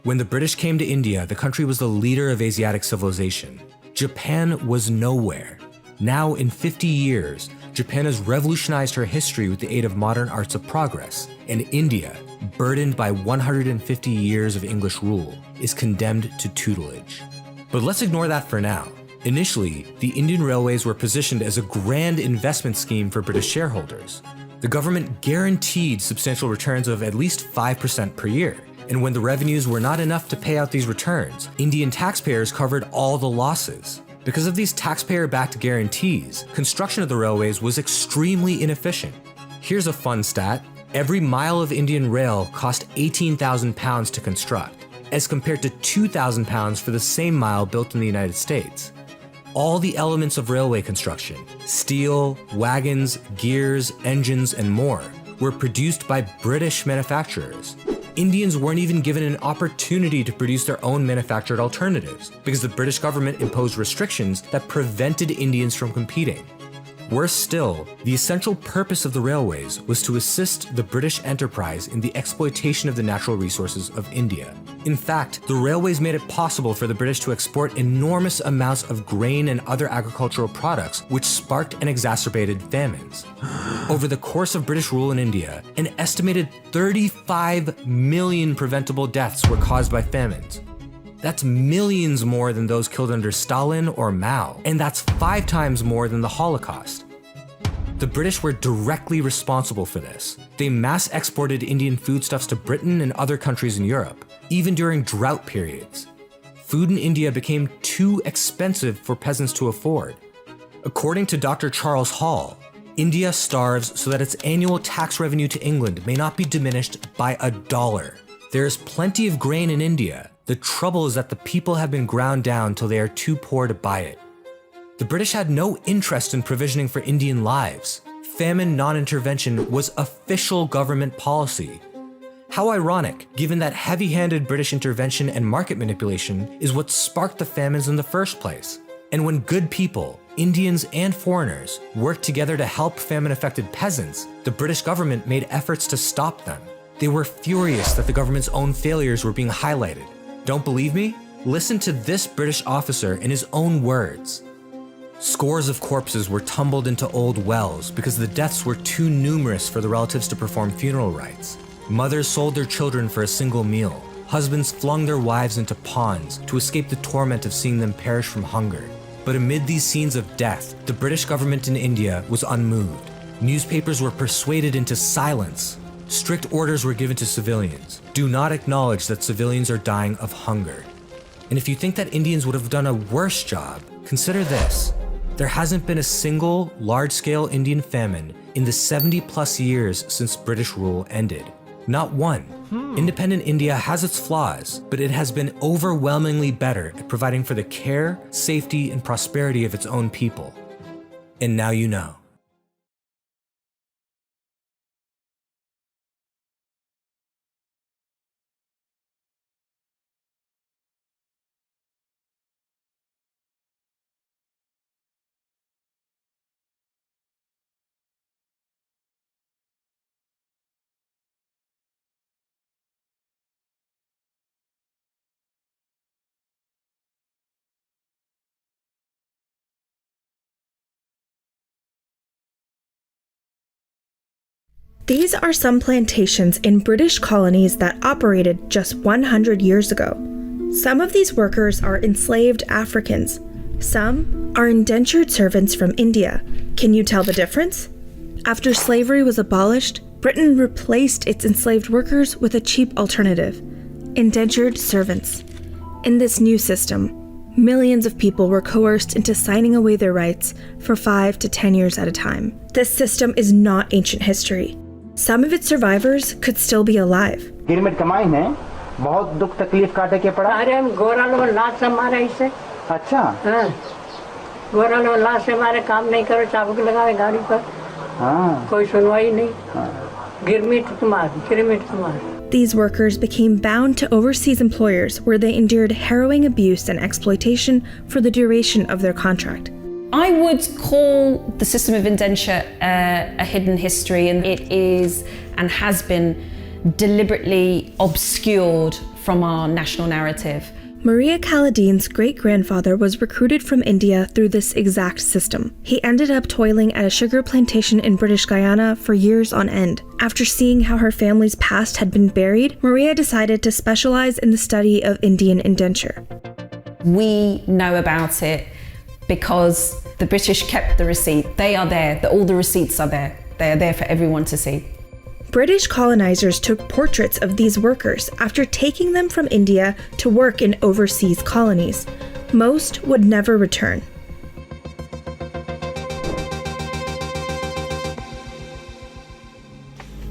When the British came to India, the country was the leader of Asiatic civilization. Japan was nowhere. Now, in 50 years, Japan has revolutionized her history with the aid of modern arts of progress, and India, burdened by 150 years of English rule, is condemned to tutelage. But let's ignore that for now. Initially, the Indian railways were positioned as a grand investment scheme for British shareholders. The government guaranteed substantial returns of at least 5% per year, and when the revenues were not enough to pay out these returns, Indian taxpayers covered all the losses. Because of these taxpayer-backed guarantees, construction of the railways was extremely inefficient. Here's a fun stat. Every mile of Indian rail cost £18,000 to construct, as compared to £2,000 for the same mile built in the United States. All the elements of railway construction, steel, wagons, gears, engines, and more, were produced by British manufacturers. Indians weren't even given an opportunity to produce their own manufactured alternatives because the British government imposed restrictions that prevented Indians from competing. Worse still, the essential purpose of the railways was to assist the British enterprise in the exploitation of the natural resources of India. In fact, the railways made it possible for the British to export enormous amounts of grain and other agricultural products, which sparked and exacerbated famines. Over the course of British rule in India, an estimated 35 million preventable deaths were caused by famines. That's millions more than those killed under Stalin or Mao, and that's 5 times more than the Holocaust. The British were directly responsible for this. They mass exported Indian foodstuffs to Britain and other countries in Europe, even during drought periods. Food in India became too expensive for peasants to afford. According to Dr. Charles Hall, India starves so that its annual tax revenue to England may not be diminished by $1. There is plenty of grain in India. The trouble is that the people have been ground down till they are too poor to buy it. The British had no interest in provisioning for Indian lives. Famine non-intervention was official government policy. How ironic, given that heavy-handed British intervention and market manipulation is what sparked the famines in the first place. And when good people, Indians and foreigners, worked together to help famine-affected peasants, the British government made efforts to stop them. They were furious that the government's own failures were being highlighted. Don't believe me? Listen to this British officer in his own words. Scores of corpses were tumbled into old wells because the deaths were too numerous for the relatives to perform funeral rites. Mothers sold their children for a single meal. Husbands flung their wives into ponds to escape the torment of seeing them perish from hunger. But amid these scenes of death, the British government in India was unmoved. Newspapers were persuaded into silence. Strict orders were given to civilians. Do not acknowledge that civilians are dying of hunger. And if you think that Indians would have done a worse job, consider this. There hasn't been a single large-scale Indian famine in the 70+ years since British rule ended. Not one. Independent India has its flaws, but it has been overwhelmingly better at providing for the care, safety, and prosperity of its own people. And now you know. These are some plantations in British colonies that operated just 100 years ago. Some of these workers are enslaved Africans. Some are indentured servants from India. Can you tell the difference? After slavery was abolished, Britain replaced its enslaved workers with a cheap alternative: indentured servants. In this new system, millions of people were coerced into signing away their rights for 5 to 10 years at a time. This system is not ancient history. Some of its survivors could still be alive. Girmit कमाई है, बहुत दुख तकलीफ काटे के पड़ा। अरे हम गोरा लोग लाश से मारे इसे। अच्छा। हाँ। गोरा लोग लाश से मारे, काम नहीं करो, चाबुक लगाए गाड़ी पर। हाँ। कोई सुनवाई नहीं। हाँ। गिरमिट तुम्हारी। These workers became bound to overseas employers where they endured harrowing abuse and exploitation for the duration of their contract. I would call the system of indenture a hidden history, and it is and has been deliberately obscured from our national narrative. Maria Caladine's great-grandfather was recruited from India through this exact system. He ended up toiling at a sugar plantation in British Guyana for years on end. After seeing how her family's past had been buried, Maria decided to specialize in the study of Indian indenture. We know about it because the British kept the receipt. They are there, all the receipts are there. They are there for everyone to see. British colonizers took portraits of these workers after taking them from India to work in overseas colonies. Most would never return.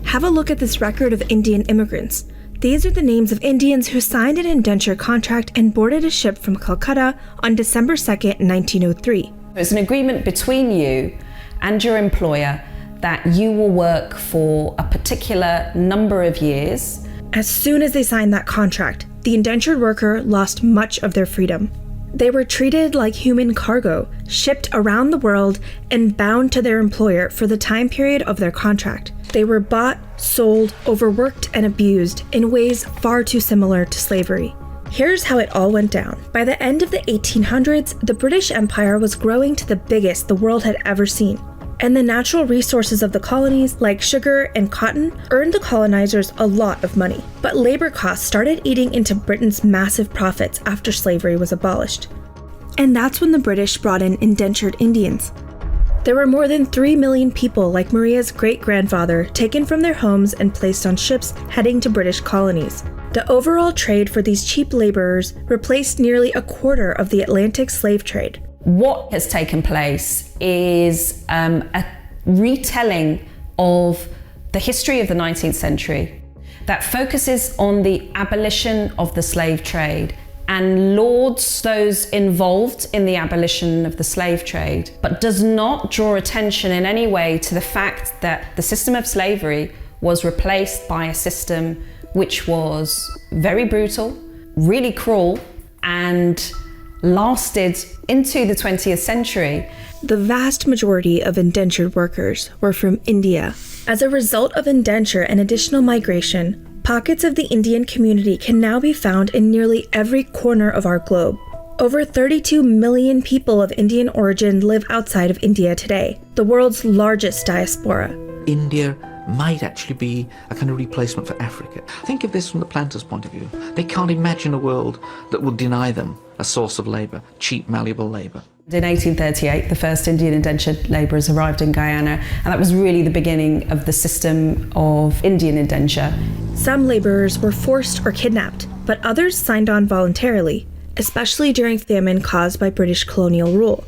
Have a look at this record of Indian immigrants. These are the names of Indians who signed an indenture contract and boarded a ship from Calcutta on December 2nd, 1903. It's an agreement between you and your employer that you will work for a particular number of years. As soon as they signed that contract, the indentured worker lost much of their freedom. They were treated like human cargo, shipped around the world and bound to their employer for the time period of their contract. They were bought, sold, overworked, and abused in ways far too similar to slavery. Here's how it all went down. By the end of the 1800s, the British Empire was growing to the biggest the world had ever seen. And the natural resources of the colonies, like sugar and cotton, earned the colonizers a lot of money. But labor costs started eating into Britain's massive profits after slavery was abolished. And that's when the British brought in indentured Indians. There were more than 3 million people like Maria's great-grandfather taken from their homes and placed on ships heading to British colonies. The overall trade for these cheap laborers replaced nearly a quarter of the Atlantic slave trade. What has taken place is a retelling of the history of the 19th century that focuses on the abolition of the slave trade and lauds those involved in the abolition of the slave trade, but does not draw attention in any way to the fact that the system of slavery was replaced by a system which was very brutal, really cruel, and lasted into the 20th century. The vast majority of indentured workers were from India. As a result of indenture and additional migration, pockets of the Indian community can now be found in nearly every corner of our globe. Over 32 million people of Indian origin live outside of India today, the world's largest diaspora. India might actually be a kind of replacement for Africa. Think of this from the planter's point of view. They can't imagine a world that will deny them a source of labour, cheap, malleable labour. In 1838, the first Indian indentured labourers arrived in Guyana, and that was really the beginning of the system of Indian indenture. Some labourers were forced or kidnapped, but others signed on voluntarily, especially during famine caused by British colonial rule.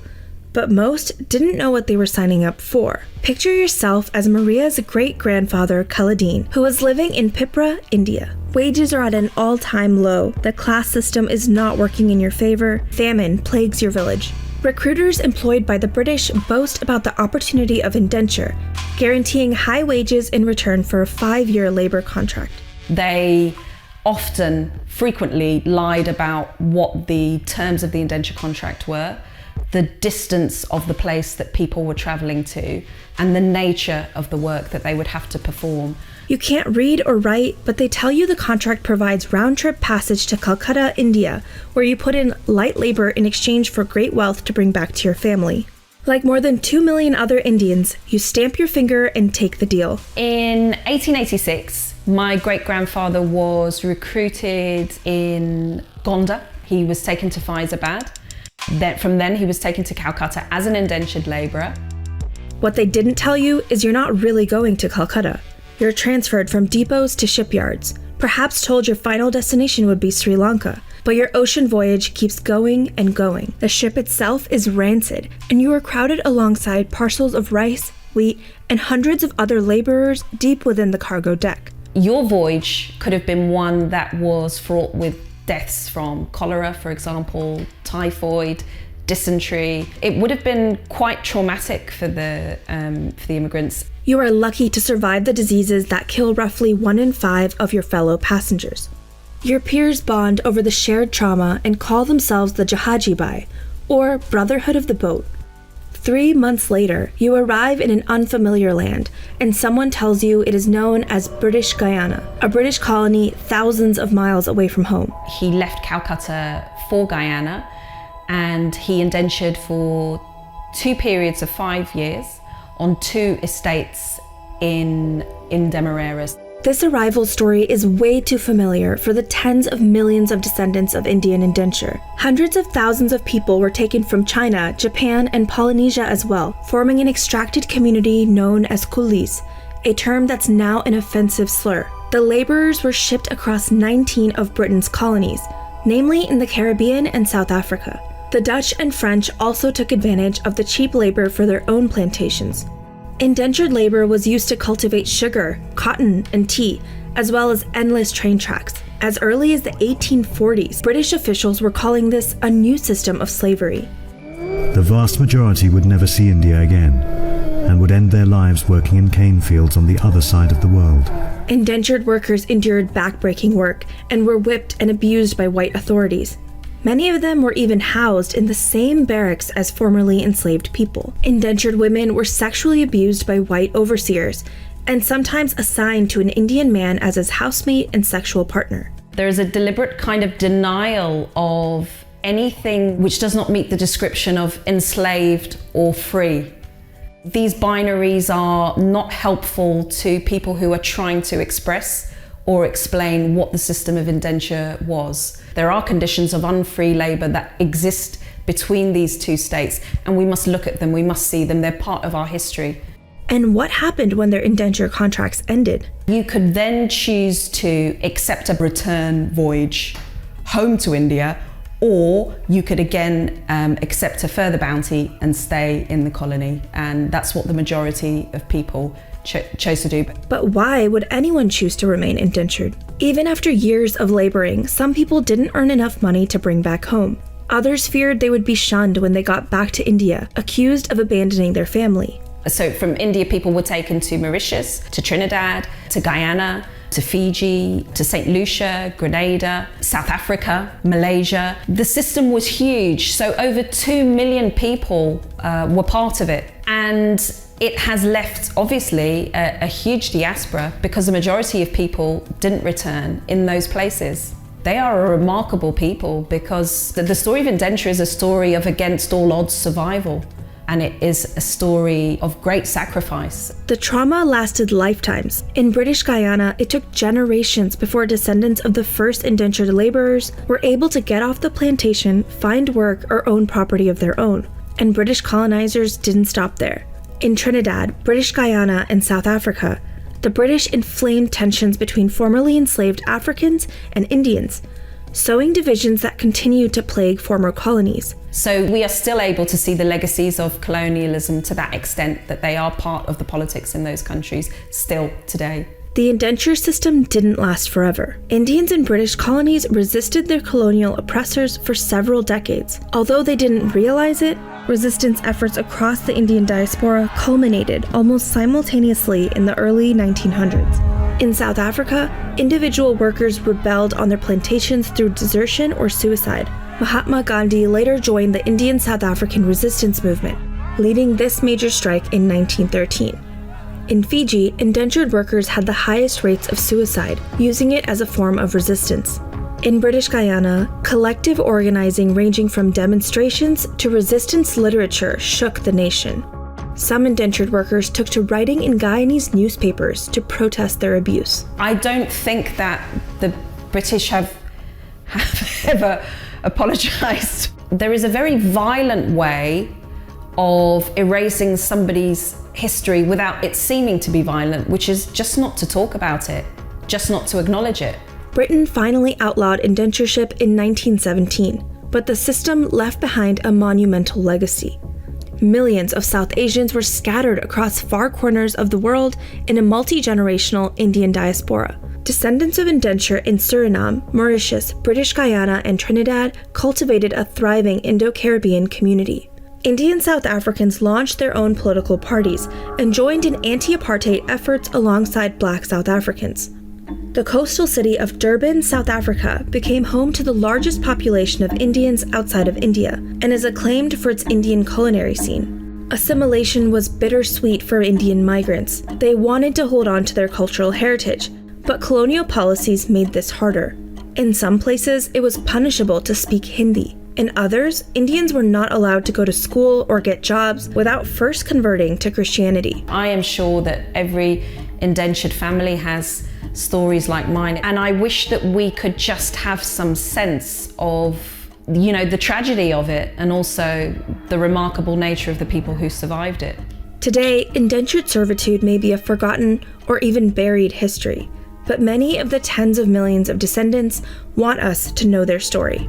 But most didn't know what they were signing up for. Picture yourself as Maria's great-grandfather, Khaladin, who was living in Pipra, India. Wages are at an all-time low, the class system is not working in your favor, famine plagues your village. Recruiters employed by the British boast about the opportunity of indenture, guaranteeing high wages in return for a 5-year labor contract. They often, frequently lied about what the terms of the indenture contract were, the distance of the place that people were travelling to, and the nature of the work that they would have to perform. You can't read or write, but they tell you the contract provides round-trip passage to Calcutta, India, where you put in light labor in exchange for great wealth to bring back to your family. Like more than 2 million other Indians, you stamp your finger and take the deal. In 1886, my great-grandfather was recruited in Gonda. He was taken to Faizabad. From then, he was taken to Calcutta as an indentured labourer. What they didn't tell you is you're not really going to Calcutta. You're transferred from depots to shipyards, perhaps told your final destination would be Sri Lanka, but your ocean voyage keeps going and going. The ship itself is rancid, and you are crowded alongside parcels of rice, wheat, and hundreds of other labourers deep within the cargo deck. Your voyage could have been one that was fraught with deaths from cholera, for example, typhoid, dysentery. It would have been quite traumatic for the immigrants. You are lucky to survive the diseases that kill roughly 1 in 5 of your fellow passengers. Your peers bond over the shared trauma and call themselves the Jahaji Bhai, or Brotherhood of the Boat. 3 months later, you arrive in an unfamiliar land, and someone tells you it is known as British Guyana, a British colony thousands of miles away from home. He left Calcutta for Guyana, and he indentured for 2 periods of 5 years on 2 estates in Demerara. This arrival story is way too familiar for the tens of millions of descendants of Indian indenture. Hundreds of thousands of people were taken from China, Japan, and Polynesia as well, forming an extracted community known as coolies, a term that's now an offensive slur. The laborers were shipped across 19 of Britain's colonies, namely in the Caribbean and South Africa. The Dutch and French also took advantage of the cheap labor for their own plantations. Indentured labor was used to cultivate sugar, cotton, and tea, as well as endless train tracks. As early as the 1840s, British officials were calling this a new system of slavery. The vast majority would never see India again, and would end their lives working in cane fields on the other side of the world. Indentured workers endured back-breaking work and were whipped and abused by white authorities. Many of them were even housed in the same barracks as formerly enslaved people. Indentured women were sexually abused by white overseers, and sometimes assigned to an Indian man as his housemate and sexual partner. There is a deliberate kind of denial of anything which does not meet the description of enslaved or free. These binaries are not helpful to people who are trying to express or explain what the system of indenture was. There are conditions of unfree labour that exist between these 2 states, and we must look at them, we must see them, they're part of our history. And what happened when their indenture contracts ended? You could then choose to accept a return voyage home to India, or you could again accept a further bounty and stay in the colony, and that's what the majority of people chose to do. But why would anyone choose to remain indentured? Even after years of laboring, some people didn't earn enough money to bring back home. Others feared they would be shunned when they got back to India, accused of abandoning their family. So from India, people were taken to Mauritius, to Trinidad, to Guyana, to Fiji, to St. Lucia, Grenada, South Africa, Malaysia. The system was huge, so over 2 million people were part of it. And it has left, obviously, a huge diaspora because the majority of people didn't return in those places. They are a remarkable people because the story of indenture is a story of against all odds survival. And it is a story of great sacrifice. The trauma lasted lifetimes. In British Guyana, it took generations before descendants of the first indentured laborers were able to get off the plantation, find work, or own property of their own. And British colonizers didn't stop there. In Trinidad, British Guyana, and South Africa, the British inflamed tensions between formerly enslaved Africans and Indians, sowing divisions that continued to plague former colonies. So we are still able to see the legacies of colonialism to that extent that they are part of the politics in those countries still today. The indenture system didn't last forever. Indians in British colonies resisted their colonial oppressors for several decades. Although they didn't realize it, resistance efforts across the Indian diaspora culminated almost simultaneously in the early 1900s. In South Africa, individual workers rebelled on their plantations through desertion or suicide. Mahatma Gandhi later joined the Indian South African resistance movement, leading this major strike in 1913. In Fiji, indentured workers had the highest rates of suicide, using it as a form of resistance. In British Guyana, collective organizing ranging from demonstrations to resistance literature shook the nation. Some indentured workers took to writing in Guyanese newspapers to protest their abuse. I don't think that the British have ever apologized. There is a very violent way of erasing somebody's history without it seeming to be violent, which is just not to talk about it, just not to acknowledge it. Britain finally outlawed indentureship in 1917, but the system left behind a monumental legacy. Millions of South Asians were scattered across far corners of the world in a multi-generational Indian diaspora. Descendants of indenture in Suriname, Mauritius, British Guyana, and Trinidad cultivated a thriving Indo-Caribbean community. Indian South Africans launched their own political parties and joined in anti-apartheid efforts alongside Black South Africans. The coastal city of Durban, South Africa, became home to the largest population of Indians outside of India and is acclaimed for its Indian culinary scene. Assimilation was bittersweet for Indian migrants. They wanted to hold on to their cultural heritage, but colonial policies made this harder. In some places, it was punishable to speak Hindi. In others, Indians were not allowed to go to school or get jobs without first converting to Christianity. I am sure that every indentured family has stories like mine, and I wish that we could just have some sense of, the tragedy of it and also the remarkable nature of the people who survived it. Today, indentured servitude may be a forgotten or even buried history, but many of the tens of millions of descendants want us to know their story.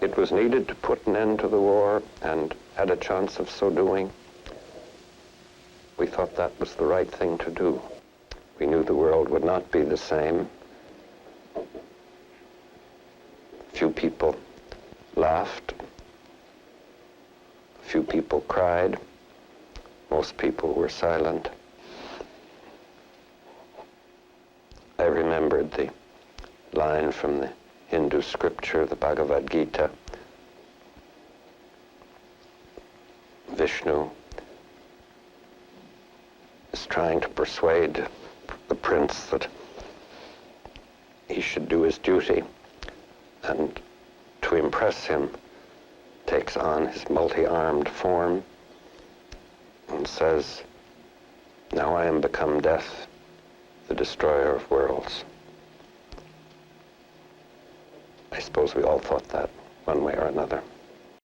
it was needed to put an end to the war and had a chance of so doing, we thought that was the right thing to do. We knew the world would not be the same. Few people laughed. Few people cried. Most people were silent. I remembered the line from the Hindu scripture, the Bhagavad Gita. Vishnu is trying to persuade the prince that he should do his duty, and to impress him takes on his multi-armed form and says, "Now I am become death, the destroyer of worlds." I suppose we all thought that one way or another.